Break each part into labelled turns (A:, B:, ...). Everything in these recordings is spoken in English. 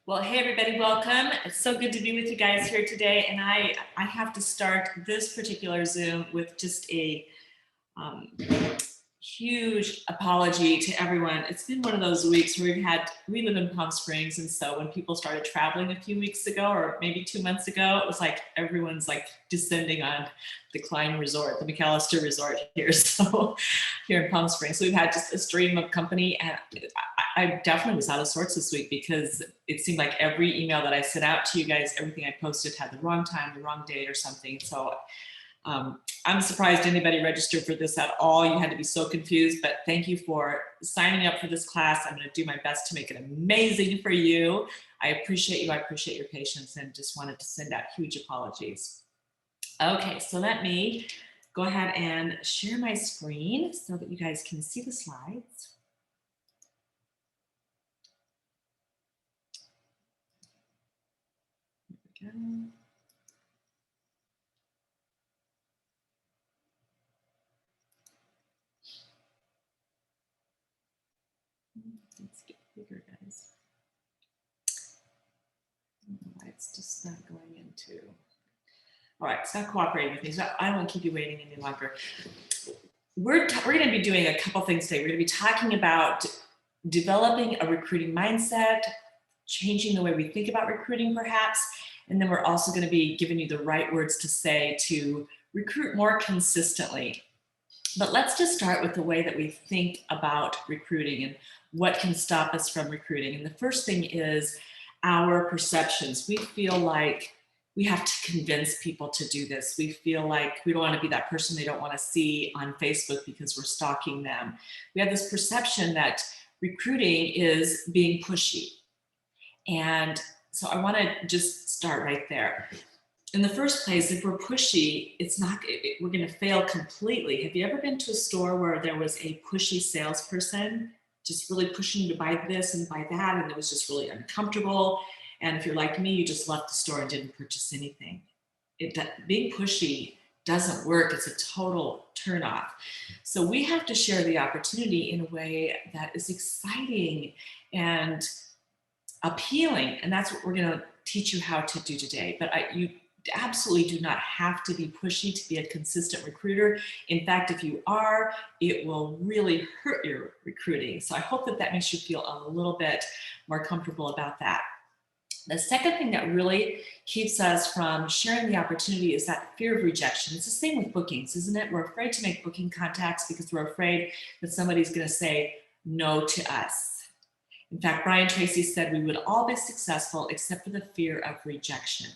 A: Well, hey everybody, welcome. It's so good to be with you guys here today. And I have to start this particular Zoom with just a huge apology to everyone. It's been one of those weeks where we live in Palm Springs. And so when people started traveling a few weeks ago, or maybe 2 months ago, it was like everyone's like descending on the Klein Resort, the McAllister Resort here. So here in Palm Springs, so we've had just a stream of company, and I definitely was out of sorts this week because it seemed like every email that I sent out to you guys, everything I posted had the wrong time, the wrong date or something. So I'm surprised anybody registered for this at all. You had to be so confused, but thank you for signing up for this class. I'm going to do my best to make it amazing for you. I appreciate you. I appreciate your patience, and just wanted to send out huge apologies. Okay, so let me go ahead and share my screen so that you guys can see the slides. Here we go. Let's get bigger, guys. I don't know why it's just not going into. All right, it's not cooperating with me, so I don't want to keep you waiting any longer. We're going to be doing a couple things today. We're going to be talking about developing a recruiting mindset, changing the way we think about recruiting perhaps, and then we're also going to be giving you the right words to say to recruit more consistently. But let's just start with the way that we think about recruiting and what can stop us from recruiting. And the first thing is our perceptions. We feel like we have to convince people to do this. We feel like we don't want to be that person they don't want to see on Facebook because we're stalking them. We have this perception that recruiting is being pushy. And so I want to just start right there. In the first place, if we're pushy, we're going to fail completely. Have you ever been to a store where there was a pushy salesperson just really pushing you to buy this and buy that, and it was just really uncomfortable? And if you're like me, you just left the store and didn't purchase anything. Being pushy doesn't work. It's a total turnoff. So we have to share the opportunity in a way that is exciting and appealing, and that's what we're going to teach you how to do today. But you absolutely do not have to be pushy to be a consistent recruiter. In fact, if you are, it will really hurt your recruiting. So I hope that makes you feel a little bit more comfortable about that. The second thing that really keeps us from sharing the opportunity is that fear of rejection. It's the same with bookings, isn't it? We're afraid to make booking contacts because we're afraid that somebody's going to say no to us. In fact, Brian Tracy said we would all be successful except for the fear of rejection.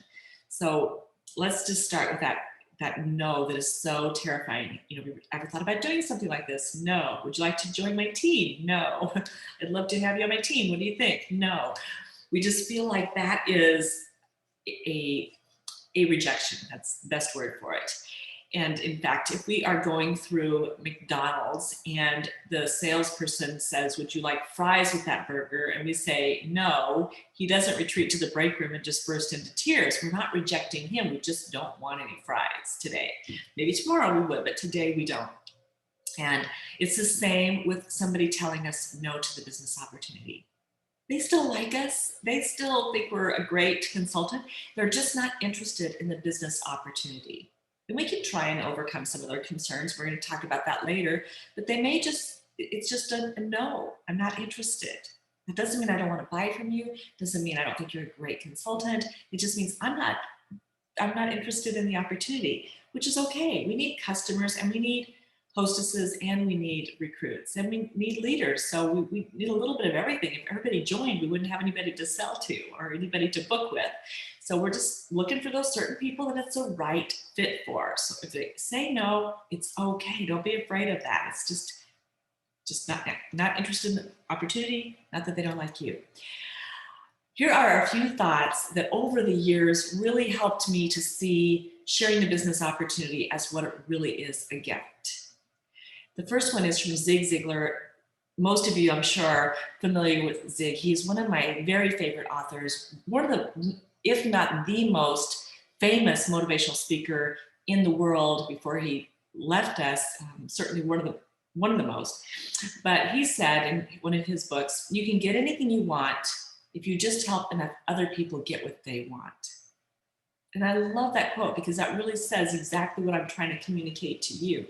A: So let's just start with that no that is so terrifying. You know, have you ever thought about doing something like this? No. Would you like to join my team? No. I'd love to have you on my team. What do you think? No. We just feel like that is a rejection. That's the best word for it. And in fact, if we are going through McDonald's and the salesperson says, would you like fries with that burger? And we say no, he doesn't retreat to the break room and just burst into tears. We're not rejecting him. We just don't want any fries today. Maybe tomorrow we would, but today we don't. And it's the same with somebody telling us no to the business opportunity. They still like us. They still think we're a great consultant. They're just not interested in the business opportunity. And we can try and overcome some of their concerns. We're going to talk about that later. But they may it's just a no, I'm not interested. That doesn't mean I don't want to buy from you. Doesn't mean I don't think you're a great consultant. It just means I'm not interested in the opportunity, which is okay. We need customers, and we need hostesses, and we need recruits, and we need leaders. So we need a little bit of everything. If everybody joined, we wouldn't have anybody to sell to or anybody to book with. So we're just looking for those certain people that it's a right fit for. So if they say no, it's okay. Don't be afraid of that. It's just not interested in the opportunity, not that they don't like you. Here are a few thoughts that over the years really helped me to see sharing the business opportunity as what it really is, a gift. The first one is from Zig Ziglar. Most of you, I'm sure, are familiar with Zig. He's one of my very favorite authors, one of the, if not the most famous motivational speaker in the world before he left us, certainly one of the most. But he said in one of his books, you can get anything you want if you just help enough other people get what they want. And I love that quote because that really says exactly what I'm trying to communicate to you.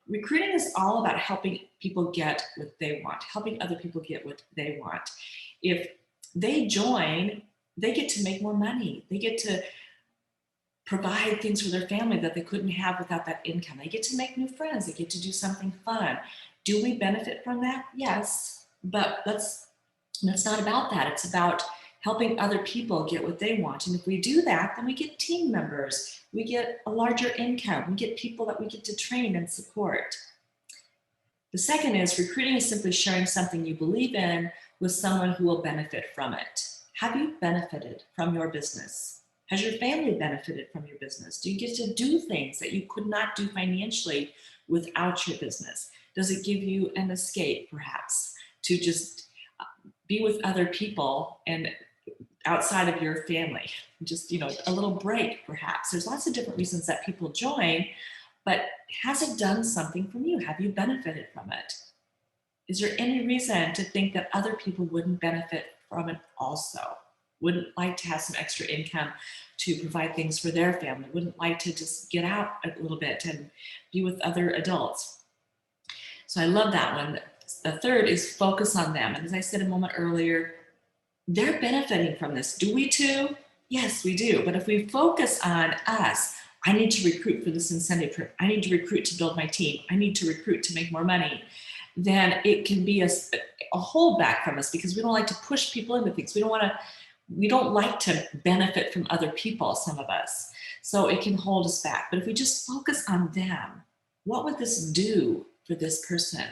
A: Recruiting is all about helping people get what they want, helping other people get what they want. If they join, they get to make more money. They get to provide things for their family that they couldn't have without that income. They get to make new friends. They get to do something fun. Do we benefit from that? Yes, but that's not about that. It's about helping other people get what they want. And if we do that, then we get team members. We get a larger income. We get people that we get to train and support. The second is recruiting is simply sharing something you believe in with someone who will benefit from it. Have you benefited from your business? Has your family benefited from your business? Do you get to do things that you could not do financially without your business? Does it give you an escape, perhaps, to just be with other people and outside of your family? Just, a little break, perhaps. There's lots of different reasons that people join, but has it done something from you? Have you benefited from it? Is there any reason to think that other people wouldn't benefit from it also? Wouldn't like to have some extra income to provide things for their family? Wouldn't like to just get out a little bit and be with other adults? So I love that one. The third is focus on them. And as I said a moment earlier, they're benefiting from this. Do we too? Yes, we do. But if we focus on us, I need to recruit for this incentive trip. I need to recruit to build my team. I need to recruit to make more money. Then it can be a holdback from us because we don't like to push people into things. We don't like to benefit from other people, some of us. So it can hold us back. But if we just focus on them, what would this do for this person?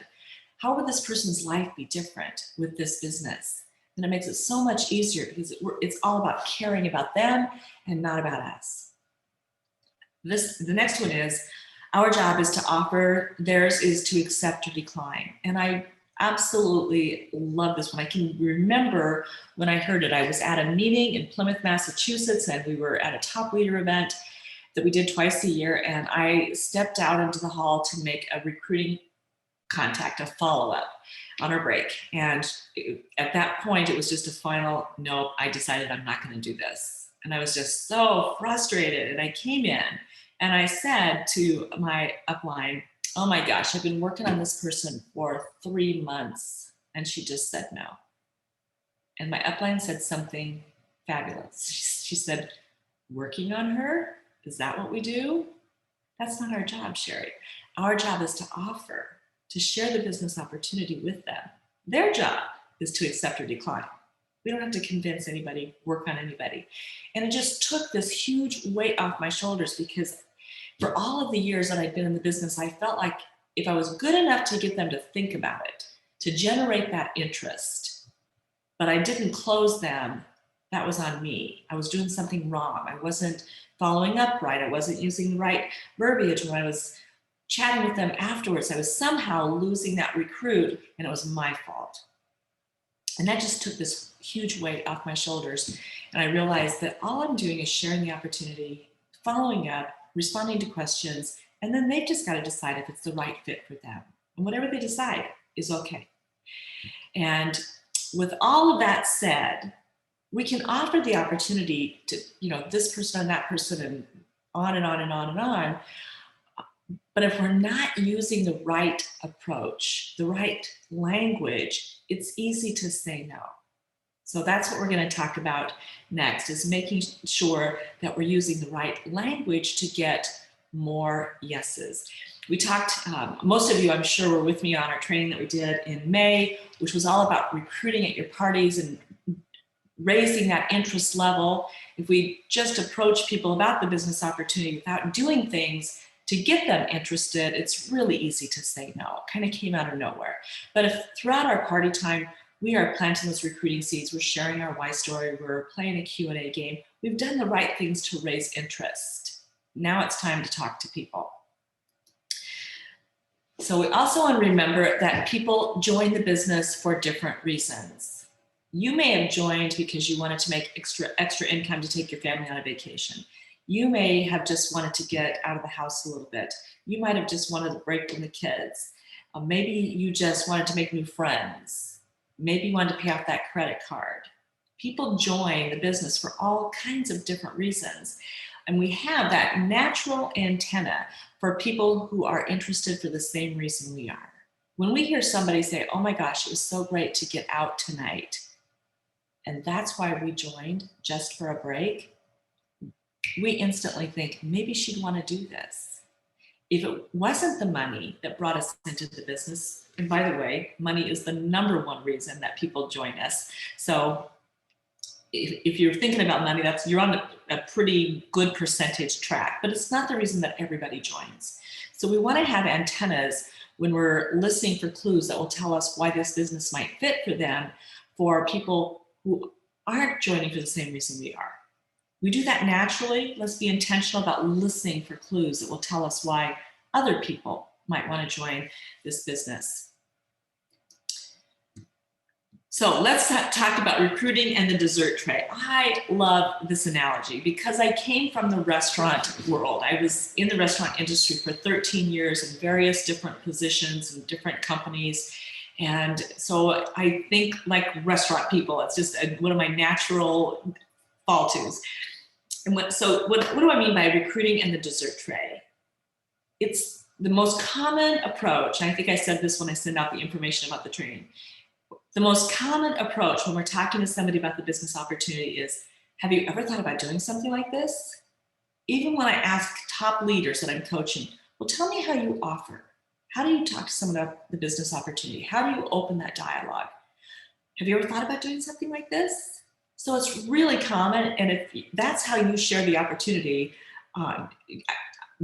A: How would this person's life be different with this business? And it makes it so much easier because it's all about caring about them and not about us. The next one is, our job is to offer, theirs is to accept or decline. And I absolutely love this one. I can remember when I heard it. I was at a meeting in Plymouth, Massachusetts, and we were at a top leader event that we did twice a year. And I stepped out into the hall to make a recruiting contact, a follow-up on our break. And at that point, it was just a final, nope, I decided I'm not going to do this. And I was just so frustrated. And I came in and I said to my upline, oh my gosh, I've been working on this person for 3 months. And she just said no. And my upline said something fabulous. She said, working on her? Is that what we do? That's not our job, Sherry. Our job is to offer, to share the business opportunity with them. Their job is to accept or decline. We don't have to convince anybody, work on anybody. And it just took this huge weight off my shoulders because for all of the years that I'd been in the business, I felt like if I was good enough to get them to think about it, to generate that interest, but I didn't close them, that was on me. I was doing something wrong. I wasn't following up right. I wasn't using the right verbiage when I was chatting with them afterwards. I was somehow losing that recruit, and it was my fault. And that just took this huge weight off my shoulders. And I realized that all I'm doing is sharing the opportunity, following up, responding to questions, and then they've just got to decide if it's the right fit for them. And whatever they decide is okay. And with all of that said, we can offer the opportunity to, this person and that person and on and on and on and on. But if we're not using the right approach, the right language, it's easy to say no. So that's what we're going to talk about next, is making sure that we're using the right language to get more yeses. We talked, most of you, I'm sure, were with me on our training that we did in May, which was all about recruiting at your parties and raising that interest level. If we just approach people about the business opportunity without doing things to get them interested, it's really easy to say no. It kind of came out of nowhere. But if throughout our party time, we are planting those recruiting seeds, we're sharing our why story, we're playing a Q&A game, we've done the right things to raise interest. Now it's time to talk to people. So we also want to remember that people join the business for different reasons. You may have joined because you wanted to make extra income to take your family on a vacation. You may have just wanted to get out of the house a little bit. You might have just wanted a break from the kids. Maybe you just wanted to make new friends. Maybe you wanted to pay off that credit card. People join the business for all kinds of different reasons. And we have that natural antenna for people who are interested for the same reason we are. When we hear somebody say, oh my gosh, it was so great to get out tonight, and that's why we joined, just for a break, we instantly think maybe she'd want to do this. If it wasn't the money that brought us into the business, and by the way, money is the #1 reason that people join us. So if you're thinking about money, you're on a pretty good percentage track, but it's not the reason that everybody joins. So we want to have antennas when we're listening for clues that will tell us why this business might fit for them, for people who aren't joining for the same reason we are. We do that naturally. Let's be intentional about listening for clues that will tell us why other people might want to join this business. So let's talk about recruiting and the dessert tray. I love this analogy because I came from the restaurant world. I was in the restaurant industry for 13 years in various different positions and different companies. And so I think like restaurant people. It's just one of my natural fall tos. And what do I mean by recruiting and the dessert tray? It's the most common approach. And I think I said this when I sent out the information about the training. The most common approach when we're talking to somebody about the business opportunity is, have you ever thought about doing something like this? Even when I ask top leaders that I'm coaching, well, tell me how you offer. How do you talk to someone about the business opportunity? How do you open that dialogue? Have you ever thought about doing something like this? So it's really common, and if that's how you share the opportunity,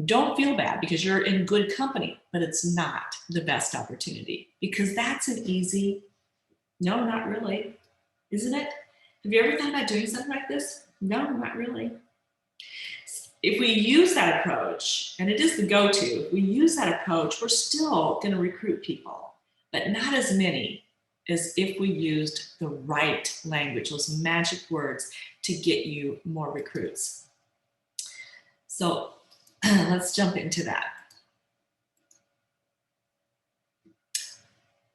A: don't feel bad because you're in good company, but it's not the best opportunity because that's an easy, no, not really, isn't it? Have you ever thought about doing something like this? No, not really. If we use that approach, and it is the go-to, if we use that approach, we're still going to recruit people, but not as many as if we used the right language, those magic words to get you more recruits. So let's jump into that.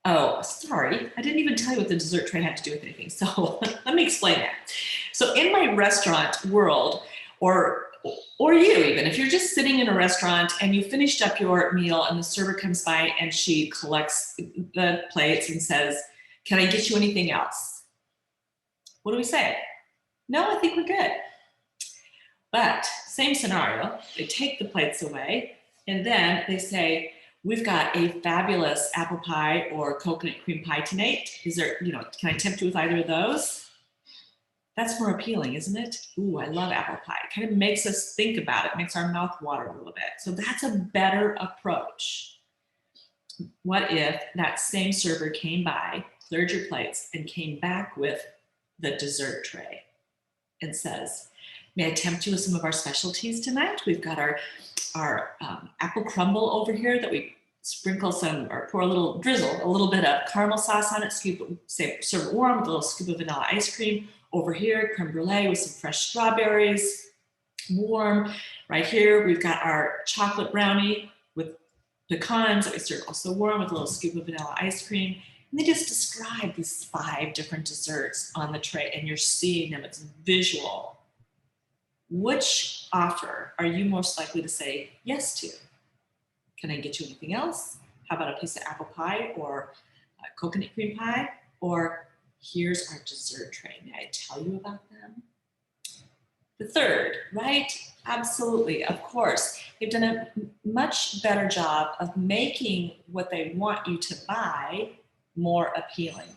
A: Oh, sorry, I didn't even tell you what the dessert tray had to do with anything. So let me explain that. So in my restaurant world, or you even, if you're just sitting in a restaurant and you finished up your meal and the server comes by and she collects the plates and says, can I get you anything else? What do we say? No, I think we're good. But same scenario, they take the plates away and then they say, we've got a fabulous apple pie or coconut cream pie tonight. Is there, can I tempt you with either of those? That's more appealing, isn't it? Ooh, I love apple pie. It kind of makes us think about it, makes our mouth water a little bit. So that's a better approach. What if that same server came by, cleared your plates, and came back with the dessert tray and says, may I tempt you with some of our specialties tonight? We've got our apple crumble over here that we sprinkle some, or pour drizzle a little bit of caramel sauce on it, serve it warm with a little scoop of vanilla ice cream. Over here, creme brulee with some fresh strawberries, warm. Right here, we've got our chocolate brownie with pecans that we serve also warm with a little scoop of vanilla ice cream. And they just describe these 5 different desserts on the tray, and you're seeing them, it's visual. Which offer are you most likely to say yes to? Can I get you anything else? How about a piece of apple pie or a coconut cream pie? Or here's our dessert tray. May I tell you about them? The third, right? Absolutely, of course. They've done a much better job of making what they want you to buy more appealing.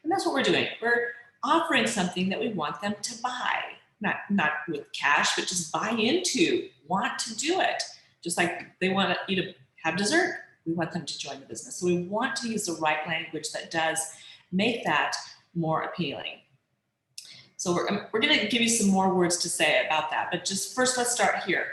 A: And that's what we're doing. We're offering something that we want them to buy. Not with cash, but just buy into, want to do it. Just like they want you to have dessert, we want them to join the business. So we want to use the right language that does make that more appealing. So we're going to give you some more words to say about that, but just first let's start here.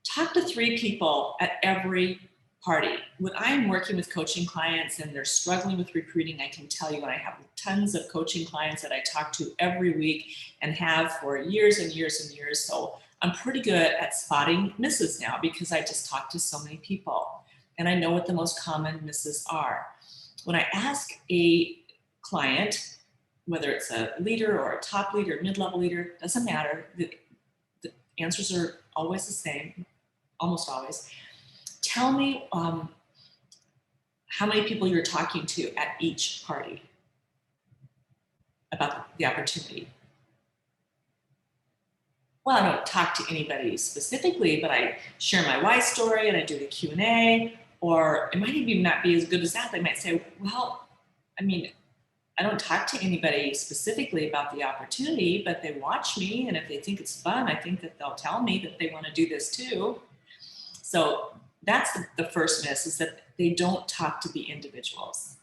A: Talk to 3 people at every party. When I'm working with coaching clients and they're struggling with recruiting, I can tell you, and I have tons of coaching clients that I talk to every week and have for years and years and years. So I'm pretty good at spotting misses now because I just talk to so many people and I know what the most common misses are. When I ask a client, whether it's a leader or a top leader, mid-level leader, doesn't matter. The answers are always the same, almost always. Tell me how many people you're talking to at each party about the opportunity. Well, I don't talk to anybody specifically, but I share my why story and I do the Q&A, or it might even not be as good as that. They might say, well, I mean, I don't talk to anybody specifically about the opportunity, but they watch me, and if they think it's fun, I think that they'll tell me that they want to do this too. So that's the first miss, is that they don't talk to the individuals.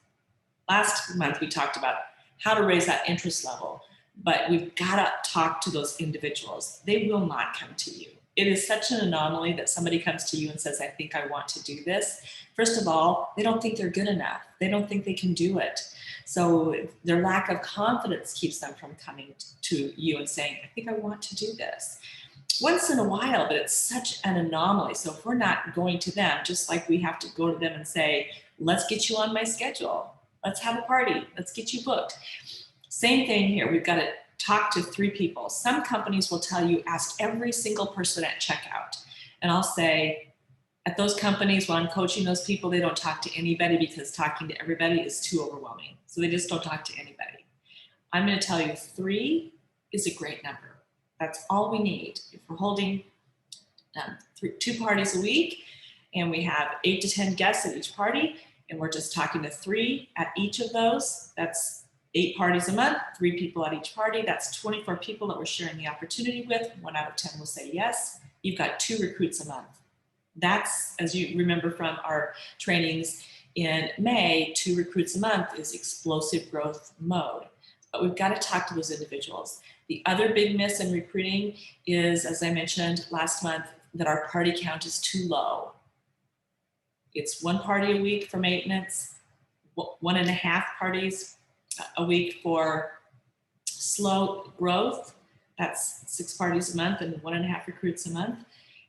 A: Last month, we talked about how to raise that interest level, but we've got to talk to those individuals. They will not come to you. It is such an anomaly that somebody comes to you and says, I think I want to do this. First of all, they don't think they're good enough. They don't think they can do it. So their lack of confidence keeps them from coming to you and saying, I think I want to do this. Once in a while, but it's such an anomaly. So if we're not going to them, just like we have to go to them and say, let's get you on my schedule. Let's have a party. Let's get you booked. Same thing here. We've got to talk to 3 people. Some companies will tell you, ask every single person at checkout. And I'll say, at those companies, when I'm coaching those people, they don't talk to anybody because talking to everybody is too overwhelming. So they just don't talk to anybody. I'm going to tell you 3 is a great number. That's all we need. If we're holding 2 parties a week and we have 8 to 10 guests at each party, and we're just talking to 3 at each of those, that's 8 parties a month, 3 people at each party. That's 24 people that we're sharing the opportunity with. 1 out of 10 will say yes. You've got 2 recruits a month. That's, as you remember from our trainings in May, 2 recruits a month is explosive growth mode. But we've got to talk to those individuals. The other big miss in recruiting is, as I mentioned last month, that our party count is too low. It's 1 party a week for maintenance, 1.5 parties a week for slow growth. That's 6 parties a month and 1.5 recruits a month.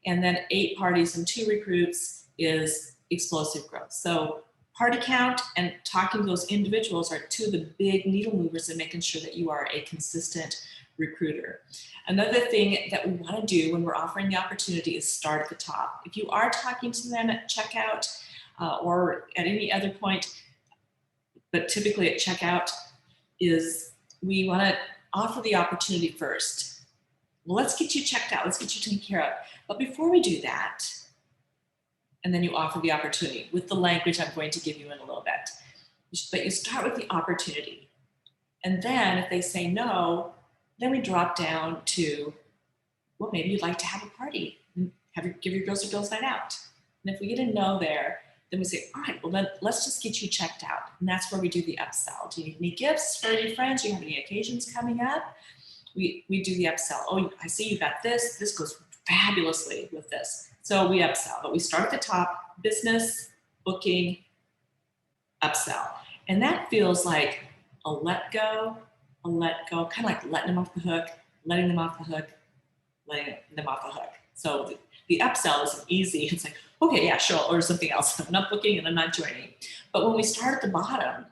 A: And then 8 parties and 2 recruits is explosive growth. So party count and talking to those individuals are 2 of the big needle movers in making sure that you are a consistent recruiter. Another thing that we want to do when we're offering the opportunity is start at the top. If you are talking to them at checkout or at any other point, but typically at checkout, is we want to offer the opportunity first. Well, let's get you checked out. Let's get you taken care of. But before we do that, and then you offer the opportunity with the language I'm going to give you in a little bit. But you start with the opportunity. And then if they say no, then we drop down to, well, maybe you'd like to have a party, and give your girls a girls' night out. And if we get a no there, then we say, all right, well, then let's just get you checked out. And that's where we do the upsell. Do you need any gifts for any friends? Do you have any occasions coming up? We do the upsell. Oh, I see you got this. This goes fabulously with this. So we upsell, but we start at the top, business, booking, upsell. And that feels like a let go, kind of like letting them off the hook, letting them off the hook, letting them off the hook. So the upsell is easy. It's like, okay, yeah, sure, or something else. I'm not booking and I'm not joining. But when we start at the bottom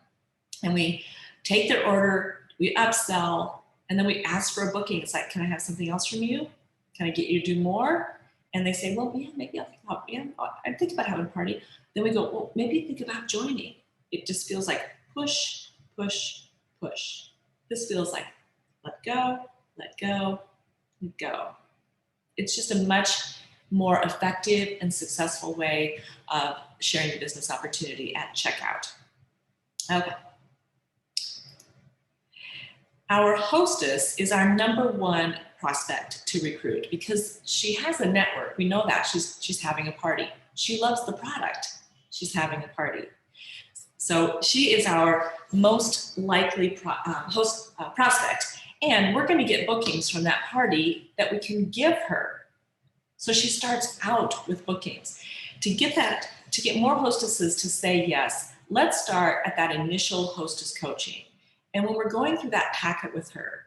A: and we take their order, we upsell, and then we ask for a booking. It's like, can I have something else from you? Can I get you to do more? And they say, well, yeah, maybe I'll think about, I'm thinking about having a party. Then we go, well, maybe think about joining. It just feels like push, push, push. This feels like let go, let go, let go. It's just a much more effective and successful way of sharing the business opportunity at checkout. Okay. Our hostess is our #1 prospect to recruit because she has a network. We know that she's having a party. She loves the product. She's having a party. So she is our most likely prospect, and we're going to get bookings from that party that we can give her. So she starts out with bookings. To get more hostesses to say yes, let's start at that initial hostess coaching. And when we're going through that packet with her,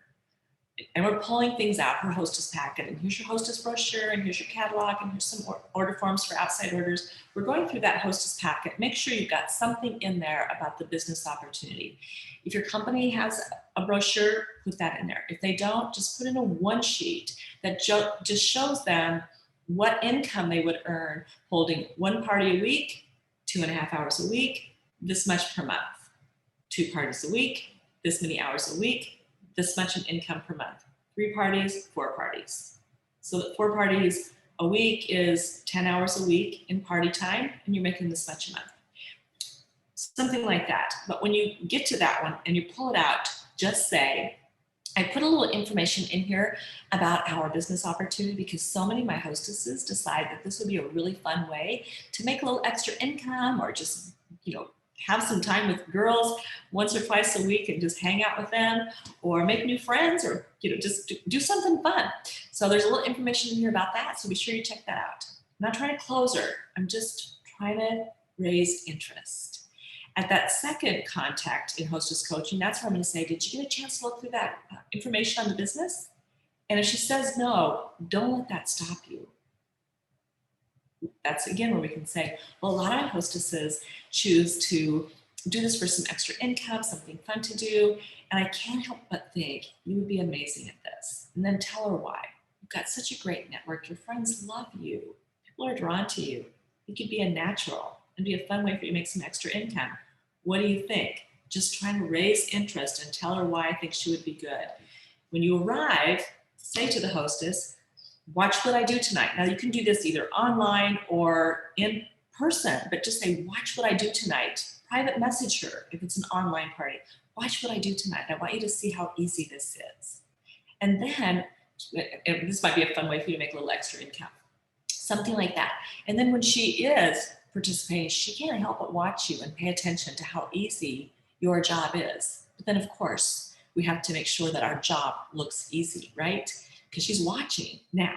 A: and we're pulling things out, her hostess packet, and here's your hostess brochure, and here's your catalog, and here's some order forms for outside orders. We're going through that hostess packet. Make sure you've got something in there about the business opportunity. If your company has a brochure, put that in there. If they don't, just put in a one sheet that just shows them what income they would earn holding one party a week, 2.5 hours a week, this much per month. 2 parties a week, this many hours a week, this much in income per month. 3 parties, 4 parties. So that 4 parties a week is 10 hours a week in party time, and you're making this much a month. Something like that. But when you get to that one and you pull it out, just say, I put a little information in here about our business opportunity because so many of my hostesses decide that this would be a really fun way to make a little extra income or just, have some time with girls once or twice a week and just hang out with them or make new friends or, just do something fun. So there's a little information in here about that. So be sure you check that out. I'm not trying to close her. I'm just trying to raise interest. At that second contact in hostess coaching, that's where I'm going to say, did you get a chance to look through that information on the business? And if she says no, don't let that stop you. That's again where we can say, well, a lot of my hostesses choose to do this for some extra income, something fun to do, and I can't help but think you would be amazing at this. And then tell her why. You've got such a great network. Your friends love you. People are drawn to you. You could be a natural and be a fun way for you to make some extra income. What do you think? Just trying to raise interest and tell her why I think she would be good. When you arrive, say to the hostess, watch what I do tonight. Now you can do this either online or in person, but just say, watch what I do tonight. Private message her if it's an online party. Watch what I do tonight. I want you to see how easy this is. And then, and this might be a fun way for you to make a little extra income. Something like that. And then when she is participating, she can't help but watch you and pay attention to how easy your job is. But then of course, we have to make sure that our job looks easy, right? Because she's watching now.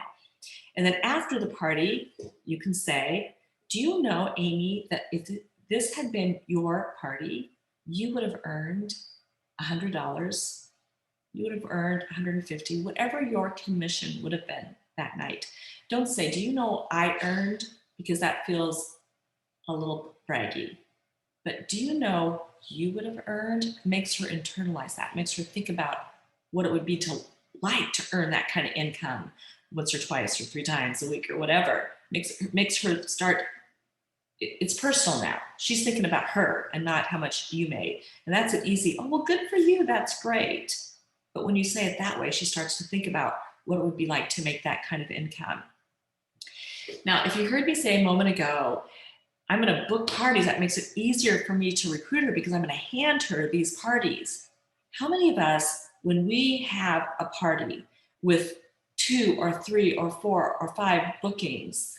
A: And then after the party, you can say, do you know, Amy, that if this had been your party, you would have earned $100, you would have earned $150, whatever your commission would have been that night. Don't say, do you know I earned, because that feels a little braggy. But do you know you would have earned? Makes her internalize that, makes her think about what it would be to earn that kind of income once or twice or 3 times a week or whatever. Makes her start, it's personal now. She's thinking about her and not how much you made. And that's an easy, oh, well, good for you, that's great. But when you say it that way, she starts to think about what it would be like to make that kind of income. Now, if you heard me say a moment ago, I'm going to book parties, that makes it easier for me to recruit her because I'm going to hand her these parties. How many of us, when we have a party with 2 or 3 or 4 or 5 bookings,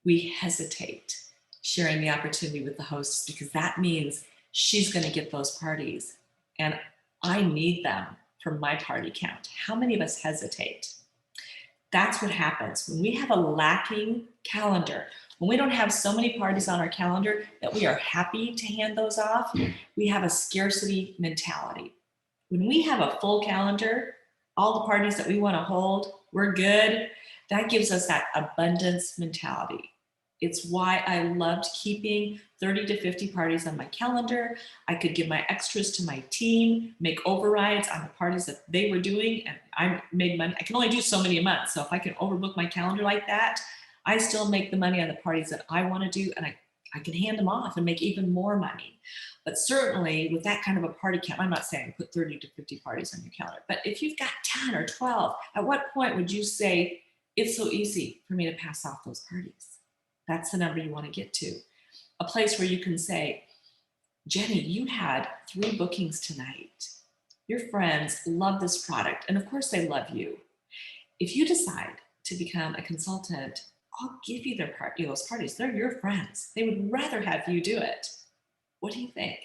A: we hesitate sharing the opportunity with the hosts because that means she's going to get those parties and I need them for my party count. How many of us hesitate? That's what happens when we have a lacking calendar. When we don't have so many parties on our calendar that we are happy to hand those off, we have a scarcity mentality. When we have a full calendar, all the parties that we want to hold, we're good. That gives us that abundance mentality. It's why I loved keeping 30 to 50 parties on my calendar. I could give my extras to my team, make overrides on the parties that they were doing, and I made money. I can only do so many a month. So if I can overbook my calendar like that, I still make the money on the parties that I want to do, and I can hand them off and make even more money. But certainly with that kind of a party count, I'm not saying put 30 to 50 parties on your calendar, but if you've got 10 or 12, at what point would you say, it's so easy for me to pass off those parties? That's the number you want to get to. A place where you can say, Jenny, you had 3 bookings tonight. Your friends love this product, and of course they love you. If you decide to become a consultant, I'll give you those parties. They're your friends. They would rather have you do it. What do you think?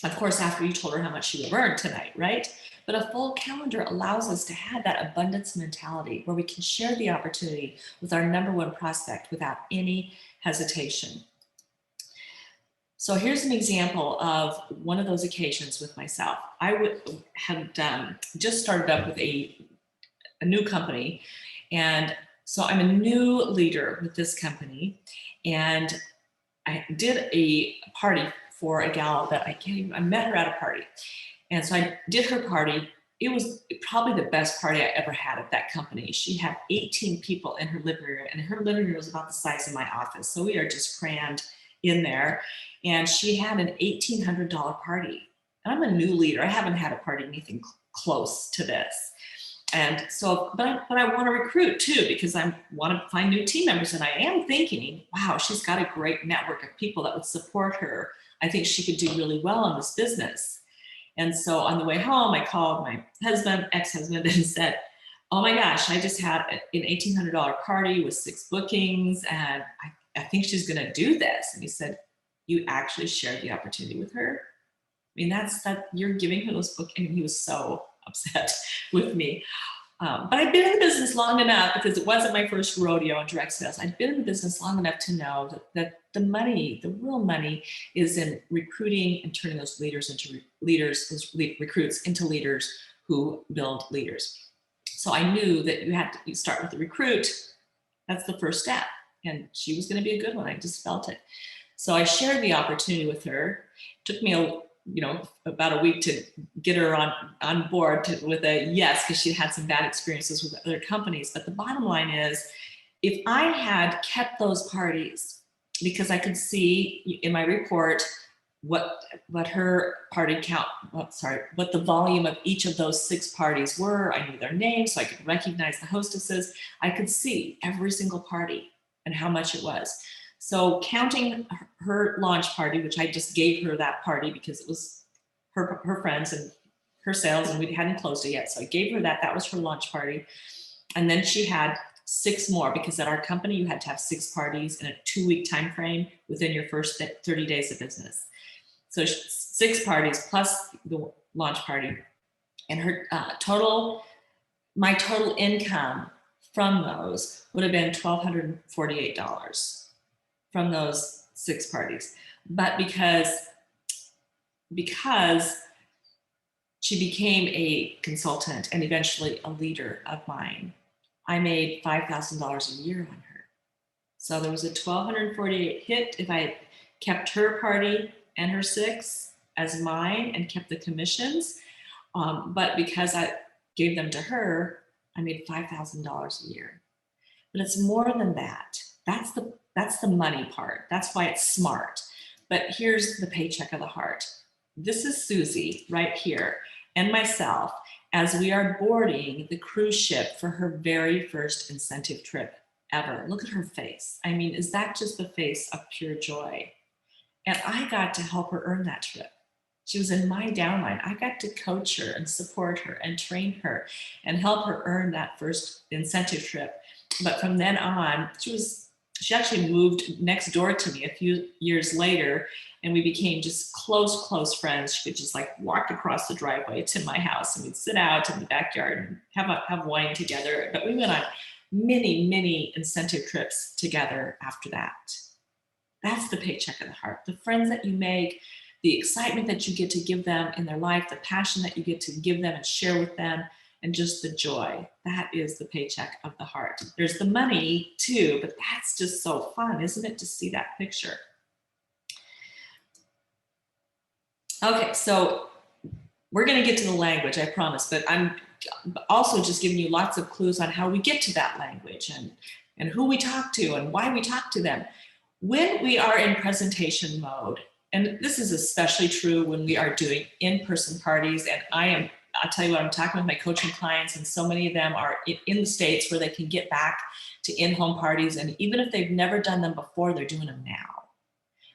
A: Of course, after you told her how much she would earn tonight, right? But a full calendar allows us to have that abundance mentality where we can share the opportunity with our #1 prospect without any hesitation. So here's an example of one of those occasions with myself. I had just started up with a new company. And so I'm a new leader with this company. And I did a party for a gal that I met her at a party. And so I did her party. It was probably the best party I ever had at that company. She had 18 people in her living room, and her living room was about the size of my office. So we are just crammed in there. And she had an $1,800 party. And I'm a new leader. I haven't had a party anything close to this. And so, but I want to recruit too, because I want to find new team members. And I am thinking, wow, she's got a great network of people that would support her. I think she could do really well in this business. And so on the way home, I called my husband, ex-husband, and said, oh my gosh, I just had an $1,800 party with 6 bookings, and I think she's going to do this. And he said, you actually shared the opportunity with her? I mean, that you're giving her those bookings. And he was so upset with me. But I'd been in the business long enough, because it wasn't my first rodeo in direct sales. I'd been in the business long enough to know that the money, the real money, is in recruiting and turning those leaders into leaders, those recruits into leaders who build leaders. So I knew that you start with the recruit. That's the first step. And she was going to be a good one. I just felt it. So I shared the opportunity with her. It took me about a week to get her on board with a yes, because she had some bad experiences with other companies. But the bottom line is, if I had kept those parties, because I could see in my report what her party count, what the volume of each of those 6 parties were. I knew their names, so I could recognize the hostesses. I could see every single party and how much it was. So counting her launch party, which I just gave her that party because it was her friends and her sales, and we hadn't closed it yet. So I gave her that. That was her launch party. And then she had 6 more, because at our company, you had to have 6 parties in a 2-week time frame within your first 30 days of business. So 6 parties plus the launch party. And her my total income from those would have been $1,248 from those 6 parties. But because she became a consultant and eventually a leader of mine, I made $5,000 a year on her. So there was a $1,248 hit if I kept her party and her 6 as mine and kept the commissions. But because I gave them to her, I made $5,000 a year. But it's more than that. That's the money part. That's why it's smart. But here's the paycheck of the heart. This is Susie right here and myself as we are boarding the cruise ship for her very first incentive trip ever. Look at her face. I mean, is that just the face of pure joy? And I got to help her earn that trip. She was in my downline. I got to coach her and support her and train her and help her earn that first incentive trip. But from then on, she actually moved next door to me a few years later, and we became just close friends. She could just like walk across the driveway to my house, and we'd sit out in the backyard and have wine together. But we went on many incentive trips together after that. That's the paycheck of the heart. The friends that you make, the excitement that you get to give them in their life, the passion that you get to give them and share with them, and just the joy. That is the paycheck of the heart. There's the money too, but that's just so fun, isn't it, to see that picture? Okay, so we're going to get to the language, I promise, but I'm also just giving you lots of clues on how we get to that language and who we talk to and why we talk to them. When we are in presentation mode, and this is especially true when we are doing in-person parties, and I'll tell you what, I'm talking with my coaching clients, and so many of them are in the States where they can get back to in-home parties. And even if they've never done them before, they're doing them now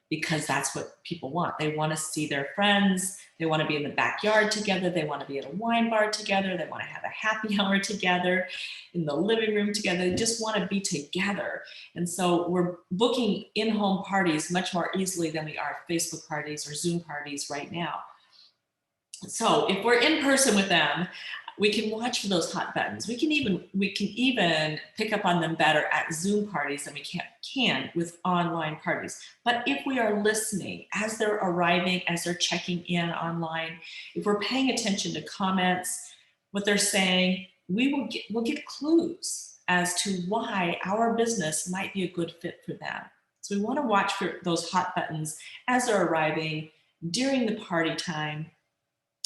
A: because that's what people want. They want to see their friends. They want to be in the backyard together. They want to be at a wine bar together. They want to have a happy hour together, in the living room together. They just want to be together. And so we're booking in-home parties much more easily than we are Facebook parties or Zoom parties right now. So if we're in person with them, we can watch for those hot buttons. We can even pick up on them better at Zoom parties than we can with online parties. But if we are listening as they're arriving, as they're checking in online, if we're paying attention to comments, what they're saying, we'll get clues as to why our business might be a good fit for them. So we want to watch for those hot buttons as they're arriving, during the party time,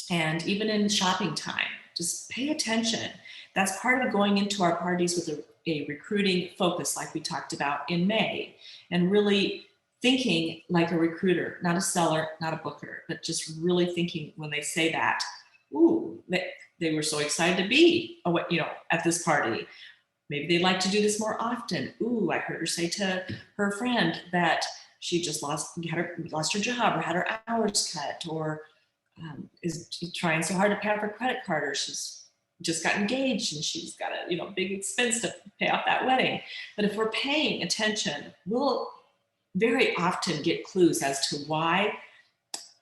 A: and even in shopping time. Just pay attention. That's part of going into our parties with a recruiting focus, like we talked about in May, and really thinking like a recruiter, not a seller, not a booker, but just really thinking when they say that, ooh, they were so excited to be, at this party. Maybe they'd like to do this more often. Ooh, I heard her say to her friend that she just lost her job or had her hours cut, or is trying so hard to pay off her credit card, or she's just got engaged and she's got a big expense to pay off that wedding. But if we're paying attention, we'll very often get clues as to why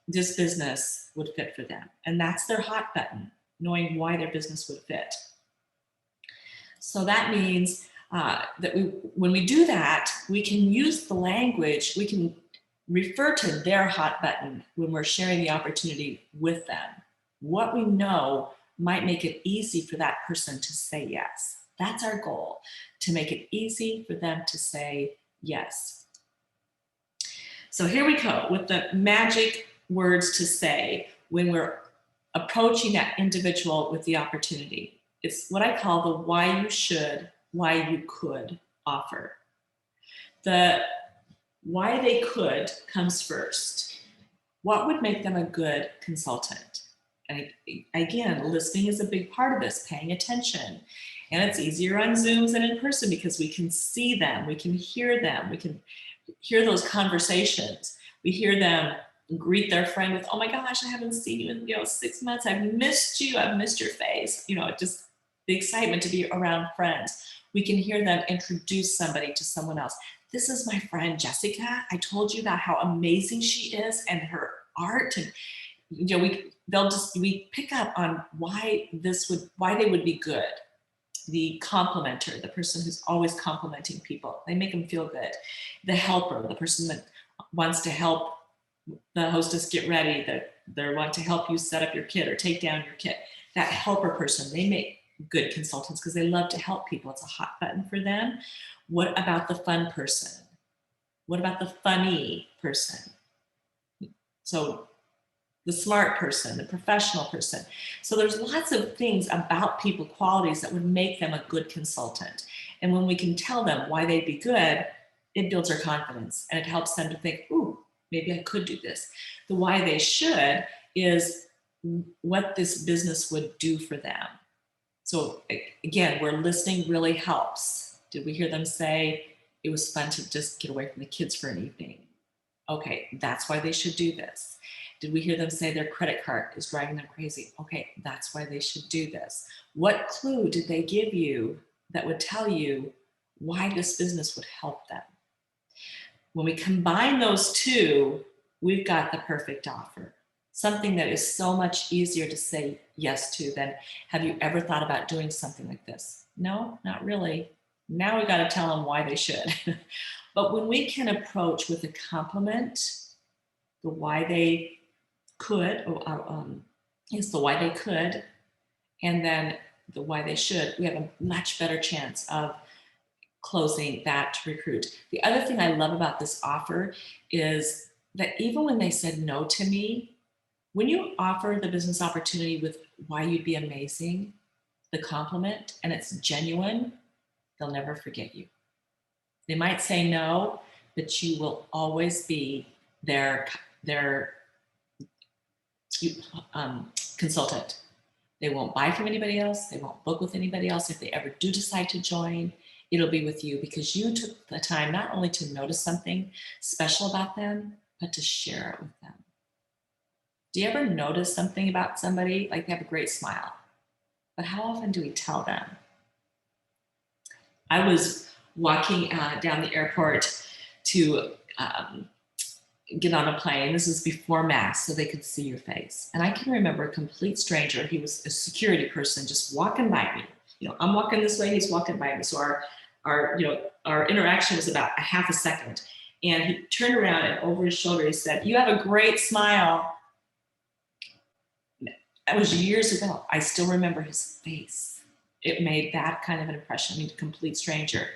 A: this business would fit for them. And that's their hot button, knowing why their business would fit. So that means that when we do that, we can use the language, we can refer to their hot button when we're sharing the opportunity with them. What we know might make it easy for that person to say yes. That's our goal, to make it easy for them to say yes. So here we go with the magic words to say when we're approaching that individual with the opportunity. It's what I call the why you should, why you could offer. The why they could comes first. What would make them a good consultant? And again, listening is a big part of this, paying attention. And it's easier on Zooms than in person because we can see them, we can hear them, we can hear those conversations. We hear them greet their friend with, oh my gosh, I haven't seen you in 6 months. I've missed you. I've missed your face. Just the excitement to be around friends. We can hear them introduce somebody to someone else. This is my friend Jessica. I told you about how amazing she is and her art. And we pick up on why they would be good. The complimenter, the person who's always complimenting people, they make them feel good. The helper, the person that wants to help the hostess get ready, that they want to help you set up your kit or take down your kit. That helper person, they make good consultants because they love to help people. It's a hot button for them. What about the fun person? What about the funny person? So the smart person, the professional person. So there's lots of things about people, qualities that would make them a good consultant. And when we can tell them why they'd be good, it builds their confidence and it helps them to think, ooh, maybe I could do this. The why they should is what this business would do for them. So again, where listening really helps. Did we hear them say, it was fun to just get away from the kids for an evening? Okay, that's why they should do this. Did we hear them say their credit card is driving them crazy? Okay, that's why they should do this. What clue did they give you that would tell you why this business would help them? When we combine those two, we've got the perfect offer. Something that is so much easier to say yes to than, have you ever thought about doing something like this? No, not really. Now we got to tell them why they should. But when we can approach with a compliment, the why they could, is the why they could, and then the why they should, we have a much better chance of closing that recruit. The other thing I love about this offer is that even when they said no to me, when you offer the business opportunity with why you'd be amazing, the compliment, and it's genuine, they'll never forget you. They might say no, but you will always be their consultant. They won't buy from anybody else. They won't book with anybody else. If they ever do decide to join, it'll be with you because you took the time not only to notice something special about them, but to share it with them. Do you ever notice something about somebody, like they have a great smile, but how often do we tell them? I was walking down the airport to get on a plane. This is before masks, so they could see your face. And I can remember a complete stranger. He was a security person just walking by me. You know, I'm walking this way, he's walking by me. So our interaction was about a half a second. And he turned around and over his shoulder, he said, "You have a great smile." That was years ago. I still remember his face. It made that kind of an impression. I mean, a complete stranger.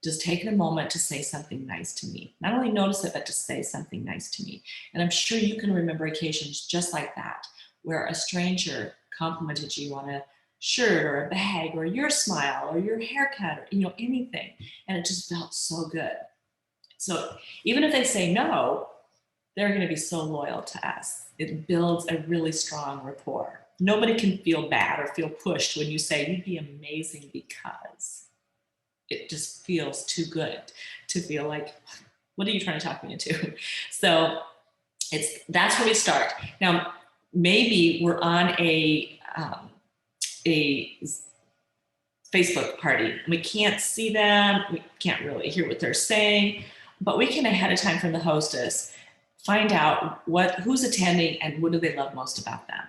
A: Just taking a moment to say something nice to me. Not only notice it, but to say something nice to me. And I'm sure you can remember occasions just like that, where a stranger complimented you on a shirt or a bag or your smile or your haircut or, you know, anything. And it just felt so good. So even if they say no, they're going to be so loyal to us. It builds a really strong rapport. Nobody can feel bad or feel pushed when you say, "You'd be amazing because." It just feels too good to feel like, what are you trying to talk me into? So that's where we start. Now, maybe we're on a Facebook party and we can't see them. We can't really hear what they're saying, but we can ahead of time from the hostess find out who's attending and what do they love most about them.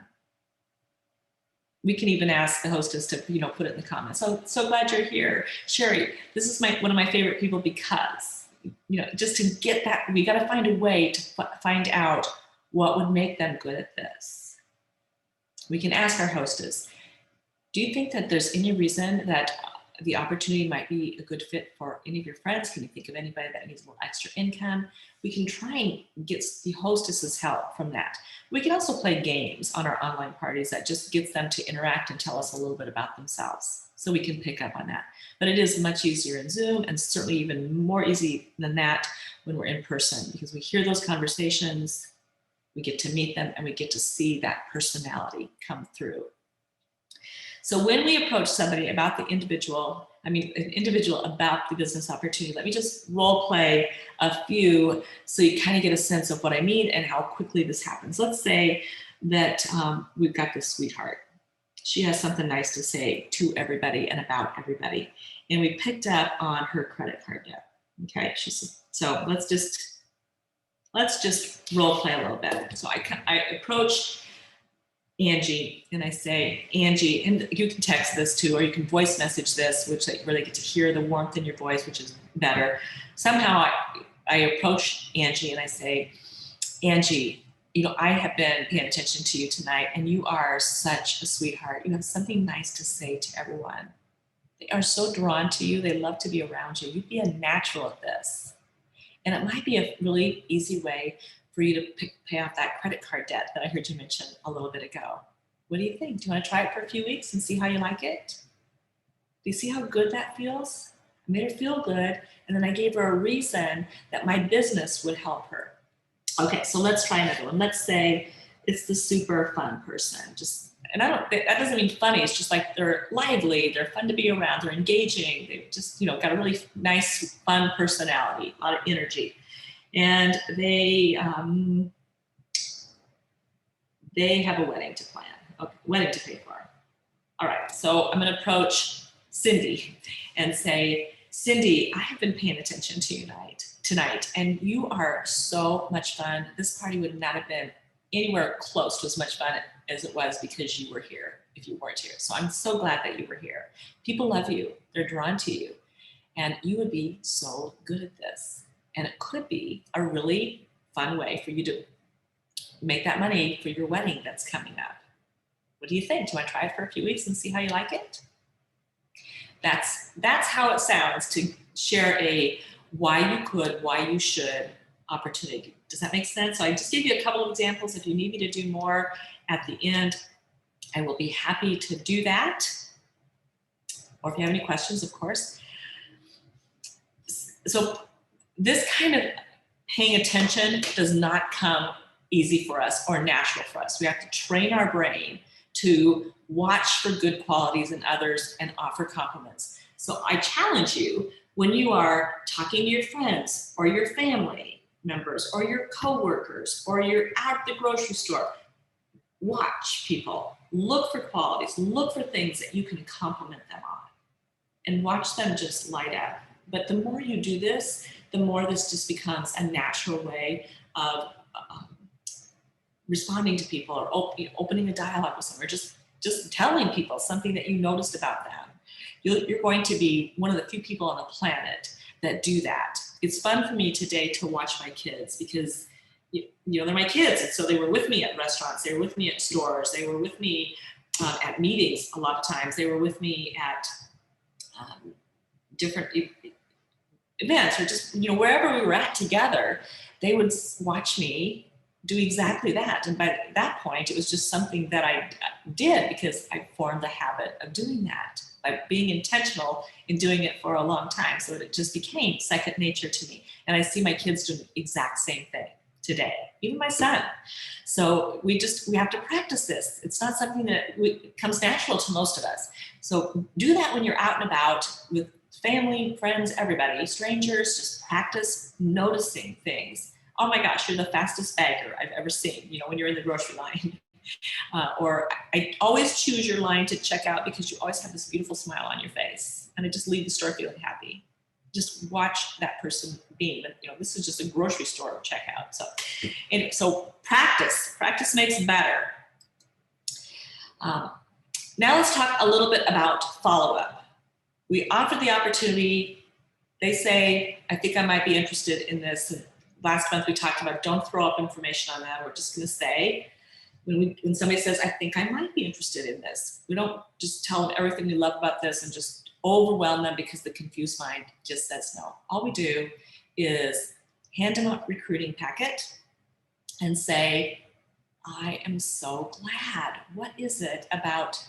A: We can even ask the hostess to, you know, put it in the comments. So glad you're here, Sherry. This is one of my favorite people because, you know, just to get that, we got to find a way to find out what would make them good at this. We can ask our hostess, "Do you think that there's any reason that the opportunity might be a good fit for any of your friends? Can you think of anybody that needs a little extra income?" We can try and get the hostess's help from that. We can also play games on our online parties that just gets them to interact and tell us a little bit about themselves. So we can pick up on that. But it is much easier in Zoom and certainly even more easy than that when we're in person because we hear those conversations, we get to meet them, and we get to see that personality come through. So when we approach somebody about an individual about the business opportunity, let me just role play a few so you kind of get a sense of what I mean and how quickly this happens. Let's say that we've got this sweetheart. She has something nice to say to everybody and about everybody. And we picked up on her credit card debt. Okay, so let's just role play a little bit. So I approach Angie and I say, "Angie," and you can text this too, or you can voice message this, which they really get to hear the warmth in your voice, which is better. Somehow I approach Angie and I say, "Angie, you know, I have been paying attention to you tonight and you are such a sweetheart. You have something nice to say to everyone. They are so drawn to you. They love to be around you. You'd be a natural at this. And it might be a really easy way for you to pay off that credit card debt that I heard you mention a little bit ago. What do you think? Do you want to try it for a few weeks and see how you like it?" Do you see how good that feels? I made her feel good, and then I gave her a reason that my business would help her. Okay, so let's try another one. Let's say it's the super fun person. That doesn't mean funny. It's just like they're lively, they're fun to be around, they're engaging. They've just, you know, got a really nice, fun personality, a lot of energy. And they have a wedding to plan, a wedding to pay for. All right, so I'm going to approach Cindy and say, "Cindy, I have been paying attention to you tonight, and you are so much fun. This party would not have been anywhere close to as much fun as it was because you were here if you weren't here. So I'm so glad that you were here. People love you. They're drawn to you. And you would be so good at this. And it could be a really fun way for you to make that money for your wedding that's coming up. What do you think? Do you want to try it for a few weeks and see how you like it?" That's how it sounds to share a why you could, why you should opportunity. Does that make sense? So I just gave you a couple of examples. If you need me to do more at the end, I will be happy to do that. Or if you have any questions, of course. So this kind of paying attention does not come easy for us or natural for us. We have to train our brain to watch for good qualities in others and offer compliments. So I challenge you, when you are talking to your friends or your family members or your coworkers or you're at the grocery store, watch people, look for qualities, look for things that you can compliment them on and watch them just light up. But the more you do this, the more this just becomes a natural way of responding to people, or opening a dialogue with someone, or just telling people something that you noticed about them. You're going to be one of the few people on the planet that do that. It's fun for me today to watch my kids, because they're my kids, and so they were with me at restaurants, they were with me at stores, they were with me at meetings a lot of times, they were with me at different events, or just wherever we were at together. They would watch me do exactly that, and by that point it was just something that I did because I formed the habit of doing that by being intentional in doing it for a long time, so that it just became second nature to me. And I see my kids doing the exact same thing today, even my son. So we have to practice this. It's not something that comes natural to most of us. So do that when you're out and about with family, friends, everybody, strangers. Just practice noticing things. Oh my gosh, you're the fastest bagger I've ever seen, when you're in the grocery line. Or I always choose your line to check out because you always have this beautiful smile on your face, and I just leave the store feeling happy. Just watch that person beam. And this is just a grocery store checkout. So anyway, so practice makes better. Now let's talk a little bit about follow-up. We offer the opportunity. They say, I think I might be interested in this. And last month we talked about don't throw up information on that. We're just going to say, when somebody says, I think I might be interested in this, we don't just tell them everything we love about this and just overwhelm them because the confused mind just says no. All we do is hand them a recruiting packet and say, I am so glad. What is it about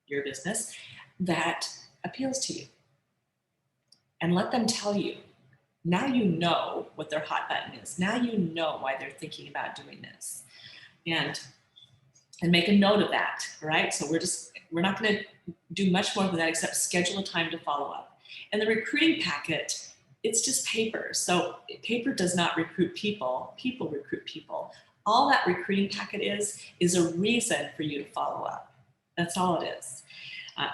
A: your business that appeals to you? And let them tell you. Now you know what their hot button is. Now you know why they're thinking about doing this. And make a note of that, right? So we're not going to do much more than that except schedule a time to follow up. And the recruiting packet, it's just paper. So paper does not recruit people. People recruit people. All that recruiting packet is a reason for you to follow up. That's all it is.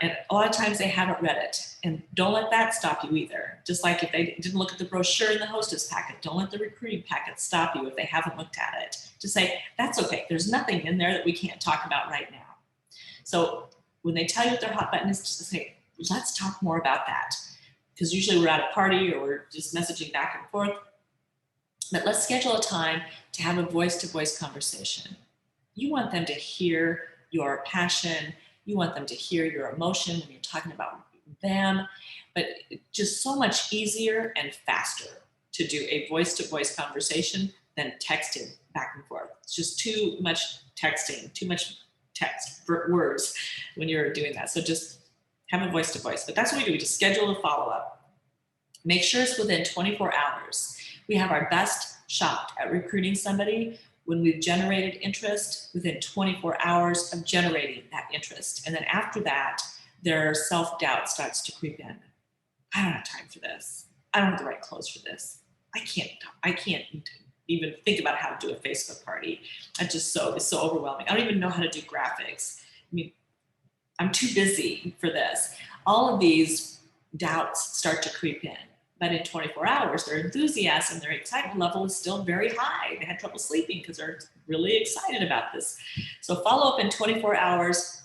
A: And a lot of times they haven't read it. And don't let that stop you either. Just like if they didn't look at the brochure in the hostess packet, don't let the recruiting packet stop you if they haven't looked at it. Just say, that's okay. There's nothing in there that we can't talk about right now. So when they tell you what their hot button is, just say, let's talk more about that. Because usually we're at a party or we're just messaging back and forth. But let's schedule a time to have a voice-to-voice conversation. You want them to hear your passion. You want them to hear your emotion when you're talking about them, but just so much easier and faster to do a voice-to-voice conversation than texting back and forth. It's just too much texting, too much text for words when you're doing that. So just have a voice-to-voice. But that's what we do. We just schedule a follow-up. Make sure it's within 24 hours. We have our best shot at recruiting somebody when we've generated interest within 24 hours of generating that interest. And then after that, their self-doubt starts to creep in. I don't have time for this. I don't have the right clothes for this. I can't even think about how to do a Facebook party. It's so overwhelming. I don't even know how to do graphics. I mean, I'm too busy for this. All of these doubts start to creep in. But in 24 hours, their enthusiasm, their excitement level is still very high. They had trouble sleeping because they're really excited about this. So follow up in 24 hours.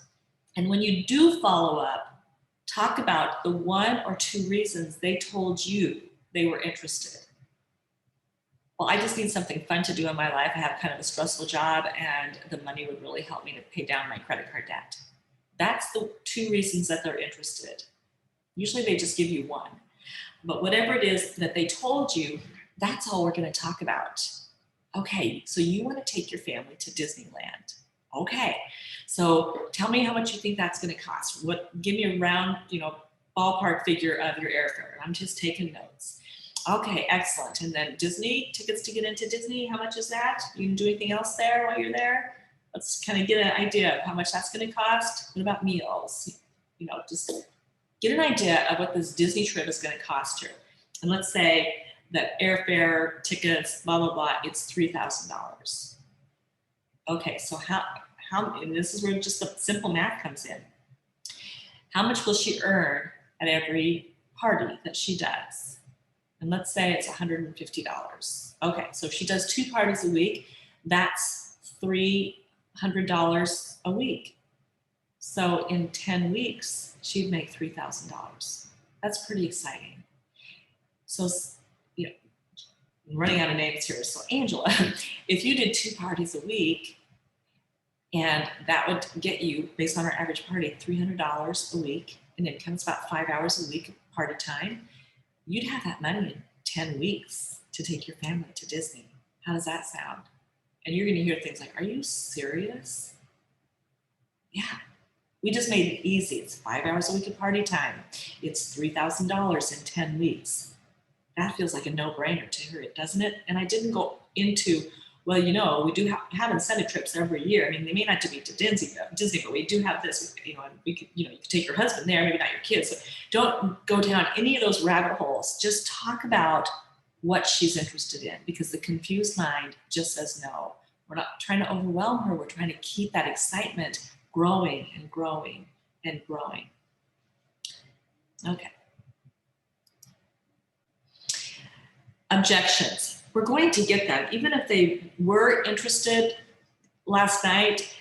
A: And when you do follow up, talk about the 1 or 2 reasons they told you they were interested. Well, I just need something fun to do in my life. I have kind of a stressful job and the money would really help me to pay down my credit card debt. That's the 2 reasons that they're interested. Usually they just give you 1. But whatever it is that they told you, that's all we're going to talk about. Okay, so you want to take your family to Disneyland. Okay, so tell me how much you think that's going to cost. Give me a round, ballpark figure of your airfare. I'm just taking notes. Okay, excellent. And then Disney, tickets to get into Disney, how much is that? You can do anything else there while you're there? Let's kind of get an idea of how much that's going to cost. What about meals? Just get an idea of what this Disney trip is going to cost you. And let's say that airfare, tickets, blah, blah, blah, it's $3,000. Okay, so how, and this is where just the simple math comes in. How much will she earn at every party that she does? And let's say it's $150. Okay, so if she does 2 parties a week, that's $300 a week. So in 10 weeks, she'd make $3,000. That's pretty exciting. So, you know, I'm running out of names here. So Angela, if you did 2 parties a week, and that would get you, based on our average party, $300 a week, and income is about 5 hours a week party time, you'd have that money in 10 weeks to take your family to Disney. How does that sound? And you're going to hear things like, are you serious? Yeah. We just made it easy. It's 5 hours a week of party time. It's $3,000 in 10 weeks. That feels like a no-brainer to her, doesn't it? And I didn't go into, well, you know, we do have incentive trips every year. I mean, they may not be to Disney, but we do have this, you know, we could, you know, you could take your husband there, maybe not your kids. So don't go down any of those rabbit holes. Just talk about what she's interested in, because the confused mind just says no. We're not trying to overwhelm her. We're trying to keep that excitement growing and growing and growing. Okay. Objections. We're going to get them. Even if they were interested last night,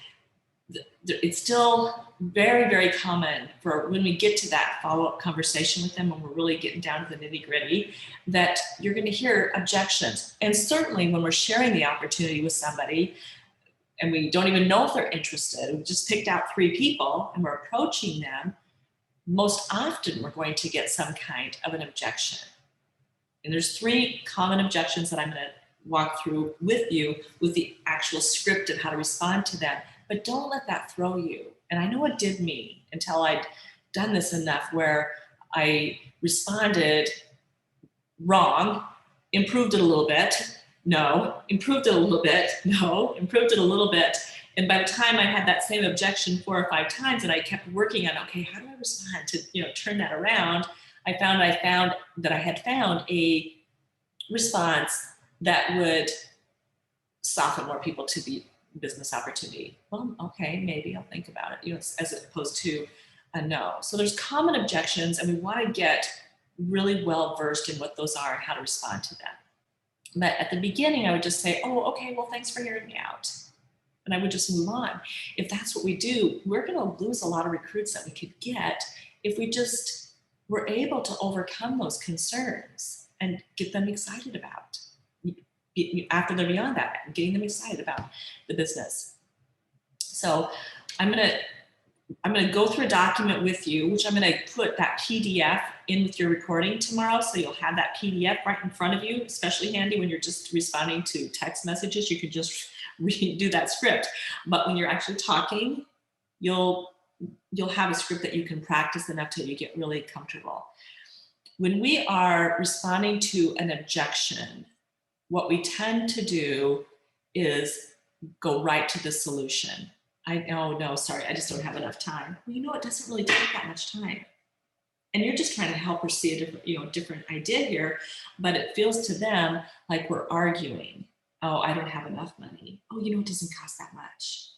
A: it's still very, very common for when we get to that follow-up conversation with them, when we're really getting down to the nitty-gritty, that you're going to hear objections. And certainly when we're sharing the opportunity with somebody and we don't even know if they're interested, we just picked out 3 people and we're approaching them, most often we're going to get some kind of an objection. And there's 3 common objections that I'm going to walk through with you with the actual script of how to respond to them. But don't let that throw you. And I know it did me until I'd done this enough where I responded wrong, improved it a little bit, no, improved it a little bit, no, improved it a little bit. And by the time I had that same objection 4 or 5 times and I kept working on, okay, how do I respond to, you know, turn that around? I found that I had found a response that would soften more people to the business opportunity. Well, okay, maybe I'll think about it, you know, as opposed to a no. So there's common objections and we want to get really well versed in what those are and how to respond to them. But at the beginning, I would just say, oh, okay, well, thanks for hearing me out. And I would just move on. If that's what we do, we're going to lose a lot of recruits that we could get if we just were able to overcome those concerns and get them excited about. After they're beyond that, getting them excited about the business. So I'm gonna go through a document with you, which I'm gonna put that PDF in with your recording tomorrow. So you'll have that PDF right in front of you, especially handy when you're just responding to text messages. You can just redo that script. But when you're actually talking, you'll have a script that you can practice enough till you get really comfortable. When we are responding to an objection, what we tend to do is go right to the solution. No, sorry, I just don't have enough time. Well, you know, it doesn't really take that much time. And you're just trying to help her see a different idea here, but it feels to them like we're arguing. Oh, I don't have enough money. Oh, you know, it doesn't cost that much.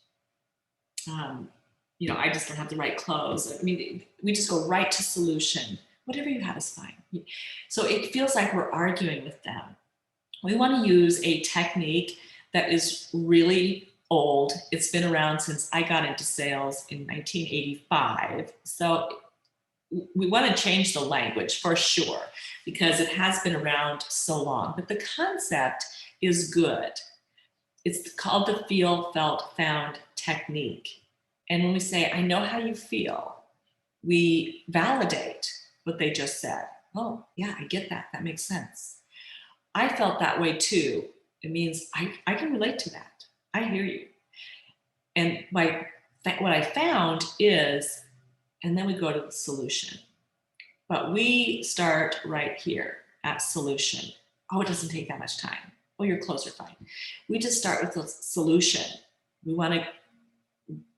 A: You know, I just don't have the right clothes. I mean, we just go right to solution. Whatever you have is fine. So it feels like we're arguing with them. We want to use a technique that is really old. It's been around since I got into sales in 1985. So we want to change the language for sure, because it has been around so long. But the concept is good. It's called the feel, felt, found technique. And when we say, I know how you feel, we validate what they just said. Oh, yeah, I get that. That makes sense. I felt that way too. It means I can relate to that. I hear you. And what I found is, and then we go to the solution. But we start right here at solution. Oh, it doesn't take that much time. Oh, your clothes are fine. We just start with the solution. We want to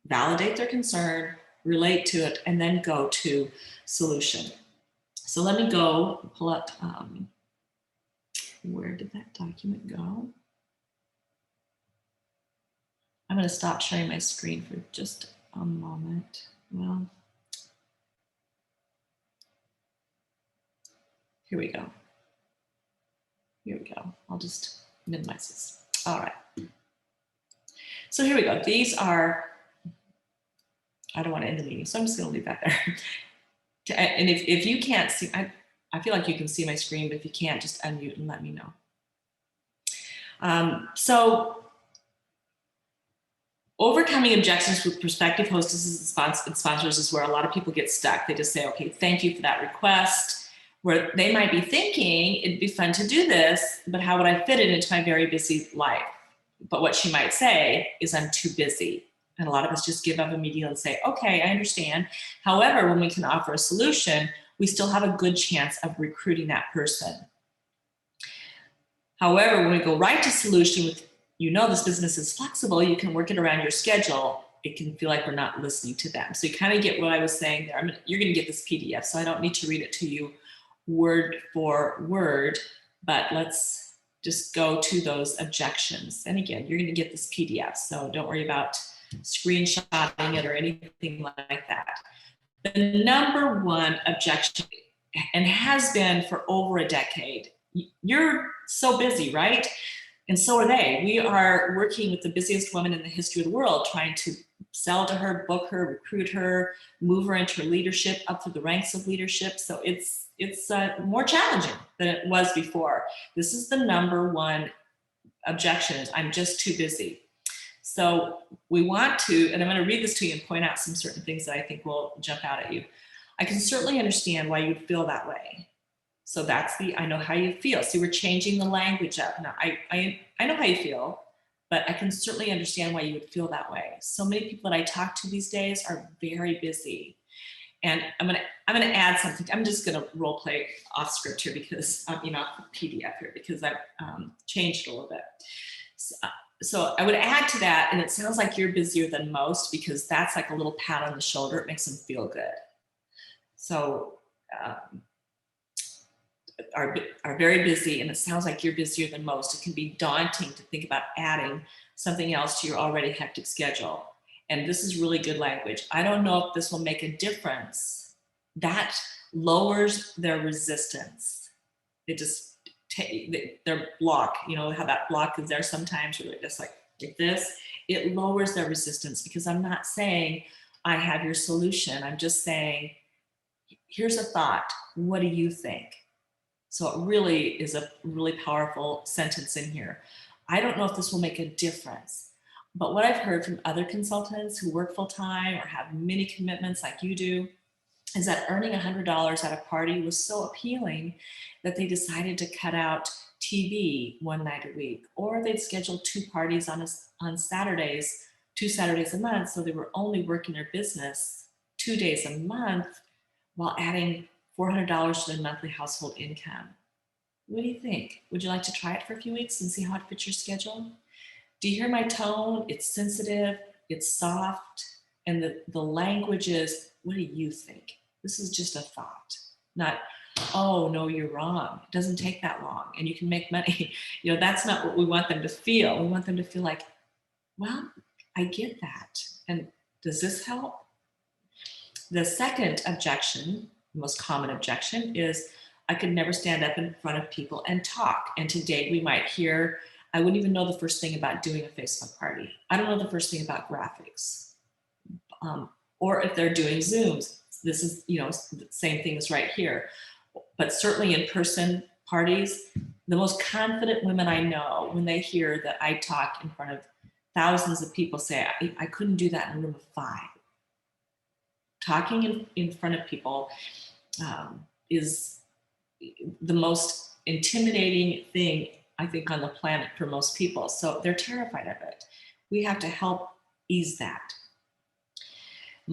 A: validate their concern, relate to it, and then go to solution. So let me go pull up, where did that document go? I'm going to stop sharing my screen for just a moment. Well, here we go. Here we go. I'll just minimize this. All right. So here we go. These are, I don't want to end the meeting, so I'm just going to leave that there. And if you can't see, I feel like you can see my screen, but if you can't, just unmute and let me know. So overcoming objections with prospective hostesses and sponsors is where a lot of people get stuck. They just say, okay, thank you for that request, where they might be thinking it'd be fun to do this, but how would I fit it into my very busy life? But what she might say is, I'm too busy. And a lot of us just give up immediately and say, okay, I understand. However, when we can offer a solution, we still have a good chance of recruiting that person. However, when we go right to solution with, this business is flexible, you can work it around your schedule, it can feel like we're not listening to them. So you kind of get what I was saying there. You're going to get this PDF, so I don't need to read it to you word for word, but let's just go to those objections. And again, you're going to get this PDF, so don't worry about screenshotting it or anything like that. The number one objection, and has been for over a decade, you're so busy, right? And so are they. We are working with the busiest woman in the history of the world, trying to sell to her, book her, recruit her, move her into leadership, up through the ranks of leadership. So it's more challenging than it was before. This is the number one objection, is I'm just too busy. So we want to, and I'm going to read this to you and point out some certain things that I think will jump out at you. I can certainly understand why you'd feel that way. So that's I know how you feel. See, we're changing the language up. Now, I know how you feel, but I can certainly understand why you would feel that way. So many people that I talk to these days are very busy. And I'm gonna add something. I'm just gonna role play off script here because PDF here because I've changed a little bit. So I would add to that, and it sounds like you're busier than most, because that's like a little pat on the shoulder. It makes them feel good. So are very busy, and it sounds like you're busier than most. It can be daunting to think about adding something else to your already hectic schedule. And this is really good language. I don't know if this will make a difference. That lowers their resistance. It just their block, how that block is there sometimes, where they're just like this. It lowers their resistance, because I'm not saying I have your solution. I'm just saying, here's a thought. What do you think? So it really is a really powerful sentence in here. I don't know if this will make a difference, but what I've heard from other consultants who work full-time or have many commitments like you do is that earning $100 at a party was so appealing that they decided to cut out TV one night a week, or they'd schedule 2 parties on Saturdays, 2 Saturdays a month. So they were only working their business 2 days a month while adding $400 to their monthly household income. What do you think? Would you like to try it for a few weeks and see how it fits your schedule? Do you hear my tone? It's sensitive, it's soft, and the language is, what do you think? This is just a thought, not, oh, no, you're wrong. It doesn't take that long and you can make money. That's not what we want them to feel. We want them to feel like, well, I get that. And does this help? The second objection, the most common objection, is I could never stand up in front of people and talk. And today we might hear, I wouldn't even know the first thing about doing a Facebook party. I don't know the first thing about graphics. Or if they're doing Zooms, this is, the same thing is right here. But certainly in-person parties, the most confident women I know, when they hear that I talk in front of thousands of people, say, I couldn't do that in a room of 5. Talking in front of people is the most intimidating thing, I think, on the planet for most people. So they're terrified of it. We have to help ease that.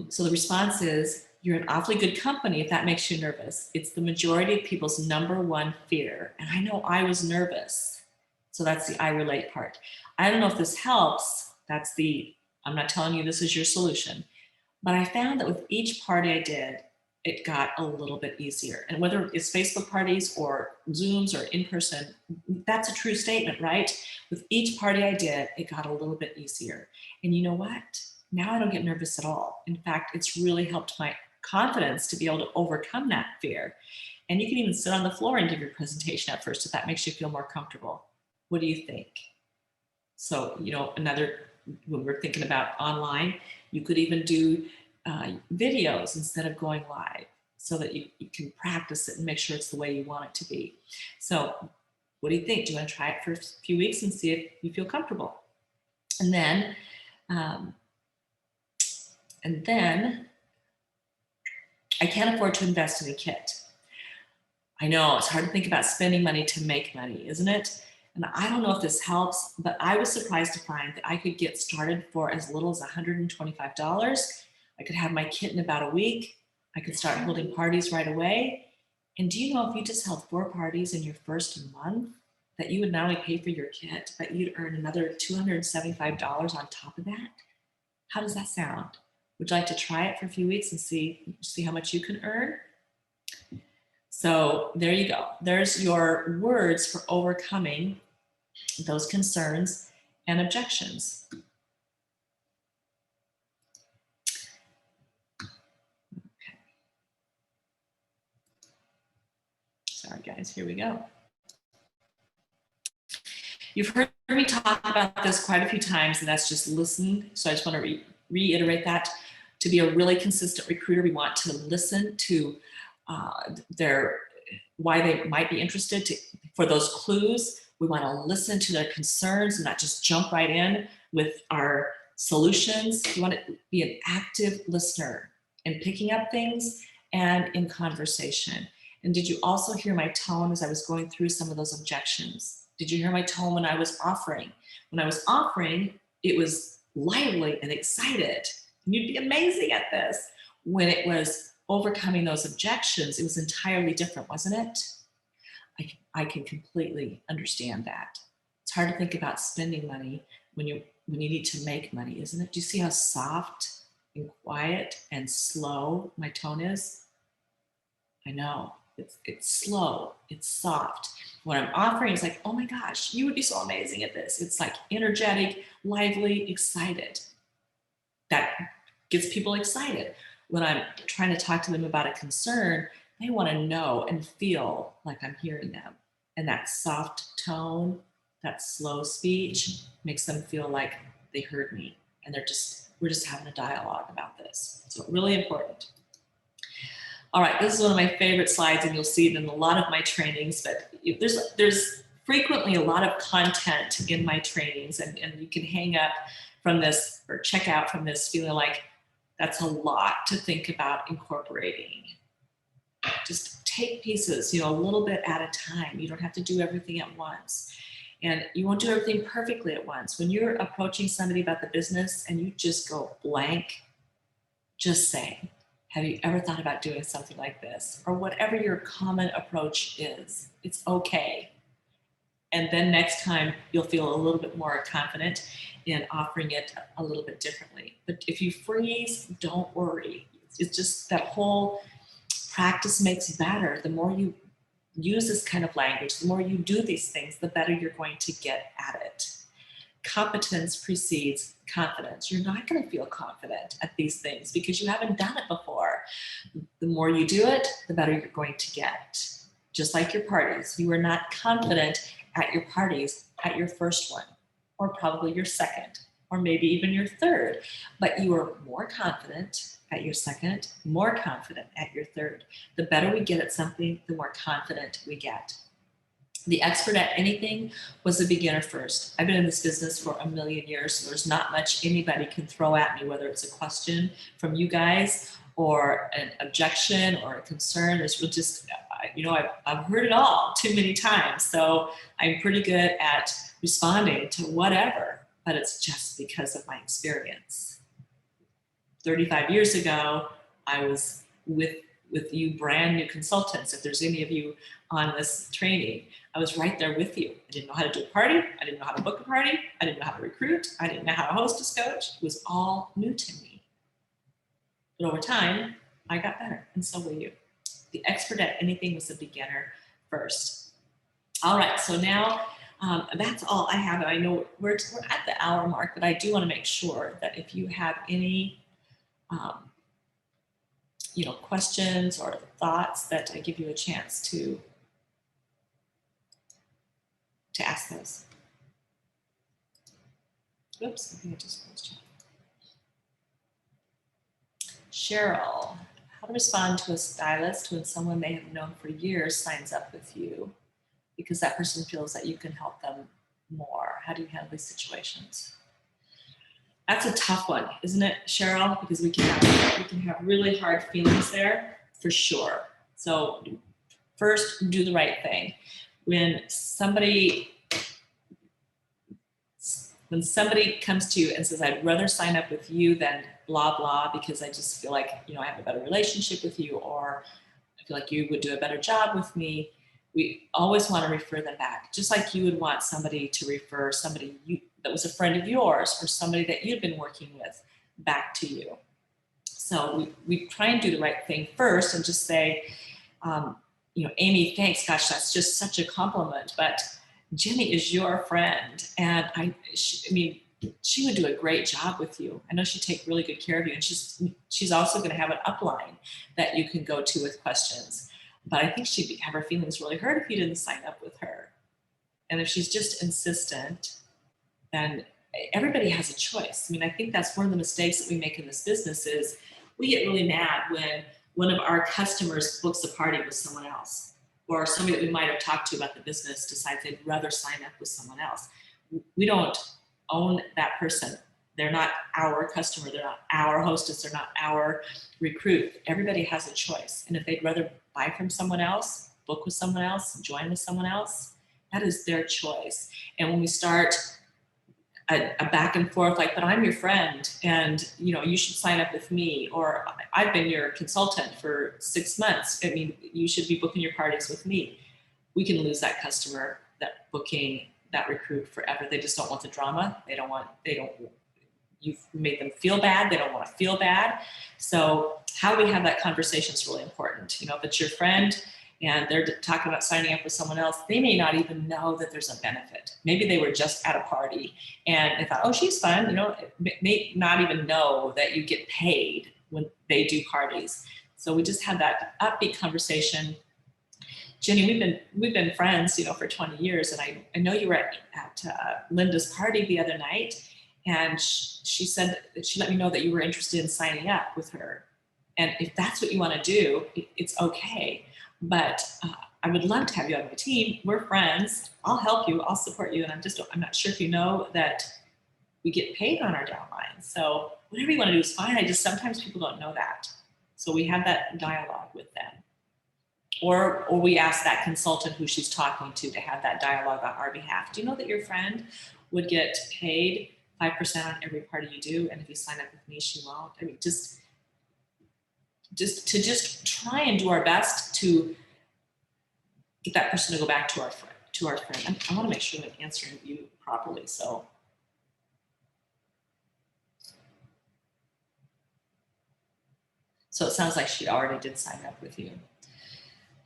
A: So the response is, you're in awfully good company if that makes you nervous. It's the majority of people's number one fear. And I know I was nervous. So that's the I relate part. I don't know if this helps. I'm not telling you this is your solution. But I found that with each party I did, it got a little bit easier. And whether it's Facebook parties or Zooms or in person, that's a true statement, right? With each party I did, it got a little bit easier. And you know what? Now I don't get nervous at all. In fact, it's really helped my confidence to be able to overcome that fear. And you can even sit on the floor and give your presentation at first if that makes you feel more comfortable. What do you think? So, you know, when we're thinking about online, you could even do videos instead of going live so that you can practice it and make sure it's the way you want it to be. So what do you think? Do you want to try it for a few weeks and see if you feel comfortable? And then I can't afford to invest in a kit. I know it's hard to think about spending money to make money, isn't it? And I don't know if this helps, but I was surprised to find that I could get started for as little as $125. I could have my kit in about a week. I could start holding parties right away. And do you know if you just held 4 parties in your first month, that you would not only pay for your kit, but you'd earn another $275 on top of that? How does that sound? Would you like to try it for a few weeks and see how much you can earn? So there you go. There's your words for overcoming those concerns and objections. Okay. Sorry guys, here we go. You've heard me talk about this quite a few times, and that's just listen. So I just want to reiterate that. To be a really consistent recruiter, we want to listen to why they might be interested, for those clues. We want to listen to their concerns and not just jump right in with our solutions. We want to be an active listener in picking up things and in conversation. And did you also hear my tone as I was going through some of those objections? Did you hear my tone when I was offering? When I was offering, it was lively and excited. And you'd be amazing at this. When it was overcoming those objections, it was entirely different, wasn't it? I can completely understand that. It's hard to think about spending money when you need to make money, isn't it? Do you see how soft and quiet and slow my tone is? I know. It's slow, it's soft. What I'm offering is like, oh my gosh, you would be so amazing at this. It's like energetic, lively, excited. That gets people excited. When I'm trying to talk to them about a concern, they want to know and feel like I'm hearing them. And that soft tone, that slow speech makes them feel like they heard me. And we're just having a dialogue about this. So really important. All right, this is one of my favorite slides, and you'll see it in a lot of my trainings, but there's frequently a lot of content in my trainings, and you can hang up from this or check out from this feeling like that's a lot to think about incorporating. Just take pieces, a little bit at a time. You don't have to do everything at once. And you won't do everything perfectly at once. When you're approaching somebody about the business and you just go blank, just say, have you ever thought about doing something like this? Or whatever your common approach is, it's okay. And then next time you'll feel a little bit more confident in offering it a little bit differently. But if you freeze, don't worry. It's just that whole practice makes better. The more you use this kind of language, the more you do these things, the better you're going to get at it. Competence precedes confidence. You're not going to feel confident at these things because you haven't done it before. The more you do it, the better you're going to get. Just like your parties. You are not confident at your parties at your first one, or probably your second, or maybe even your third, but you are more confident at your second, more confident at your third. The better we get at something, the more confident we get. The expert at anything was a beginner first. I've been in this business for a million years, so there's not much anybody can throw at me, whether it's a question from you guys or an objection or a concern. There's just, I've heard it all too many times. So I'm pretty good at responding to whatever, but it's just because of my experience. 35 years ago, I was with you brand new consultants. If there's any of you on this training, I was right there with you. I didn't know how to do a party. I didn't know how to book a party. I didn't know how to recruit. I didn't know how to host a coach. It was all new to me. But over time, I got better, and so will you. The expert at anything was a beginner first. All right, so now that's all I have. I know we're at the hour mark, but I do want to make sure that if you have any questions or thoughts that I give you a chance to ask those. Oops, I think I just closed chat. Cheryl, how to respond to a stylist when someone they have known for years signs up with you because that person feels that you can help them more? How do you handle these situations? That's a tough one, isn't it, Cheryl? Because we can have really hard feelings there, for sure. So first, do the right thing. When somebody comes to you and says, I'd rather sign up with you than blah, blah, because I just feel like, I have a better relationship with you, or I feel like you would do a better job with me, we always want to refer them back. Just like you would want somebody to refer somebody that was a friend of yours or somebody that you'd been working with back to you. So we try and do the right thing first and just say, Amy, thanks, gosh, that's just such a compliment, but Jenny is your friend, and she would do a great job with you. I know she'd take really good care of you, and she's also going to have an upline that you can go to with questions. But I think she'd have her feelings really hurt if you didn't sign up with her. And if she's just insistent, then everybody has a choice. I think that's one of the mistakes that we make in this business is we get really mad when one of our customers books a party with someone else, or somebody that we might have talked to about the business decides they'd rather sign up with someone else. We don't own that person. They're not our customer. They're not our hostess. They're not our recruit. Everybody has a choice. And if they'd rather buy from someone else, book with someone else, join with someone else, that is their choice. And when we start a back and forth, like, but I'm your friend and you should sign up with me, or I've been your consultant for 6 months, you should be booking your parties with me, we can lose that customer, that booking, that recruit forever. They just don't want the drama. You've made them feel bad. They don't want to feel bad. So how we have that conversation is really important. If it's your friend and they're talking about signing up with someone else, they may not even know that there's a benefit. Maybe they were just at a party and they thought, oh, she's fun. May not even know that you get paid when they do parties. So we just had that upbeat conversation. Jenny, we've been friends, for 20 years. And I know you were at Linda's party the other night. And she said that she let me know that you were interested in signing up with her. And if that's what you want to do, it's okay. But I would love to have you on my team. We're friends. I'll help you. I'll support you. And I'm not sure if you know that we get paid on our downline. So whatever you want to do is fine. Sometimes people don't know that. So we have that dialogue with them. Or we ask that consultant who she's talking to have that dialogue on our behalf. Do you know that your friend would get paid 5% on every party you do, and if you sign up with me, she won't? Just try and do our best to get that person to go back to our friend. I want to make sure I'm answering you properly. So it sounds like she already did sign up with you.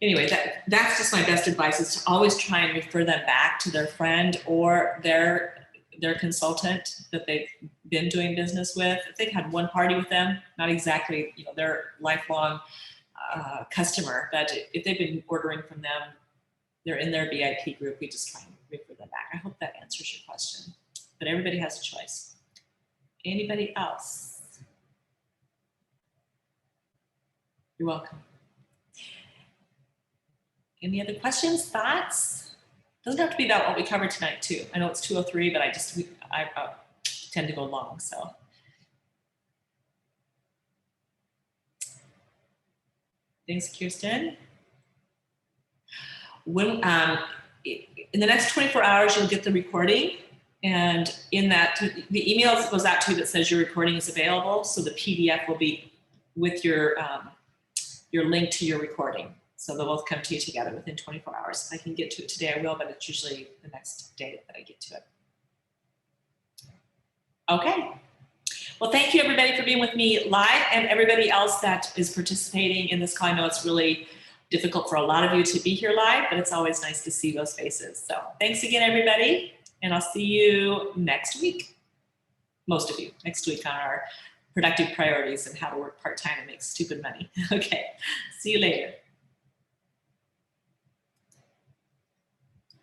A: Anyway, that's just my best advice, is to always try and refer them back to their friend or their consultant that they've been doing business with. If they've had one party with them, not exactly their lifelong customer, but if they've been ordering from them, they're in their VIP group, we just try and refer them back. I hope that answers your question. But everybody has a choice. Anybody else? You're welcome. Any other questions, thoughts? Doesn't have to be about what we covered tonight too. I know it's 2:03, but I tend to go long, so. Thanks, Kirsten. In the next 24 hours, you'll get the recording, and in that, the email goes out to you that says your recording is available. So the PDF will be with your link to your recording. So they'll both come to you together within 24 hours. If I can get to it today, I will, but it's usually the next day that I get to it. Okay. Well, thank you everybody for being with me live, and everybody else that is participating in this call. I know it's really difficult for a lot of you to be here live, but it's always nice to see those faces. So thanks again, everybody, and I'll see you next week. Most of you next week on our productive priorities and how to work part-time and make stupid money. Okay, see you later.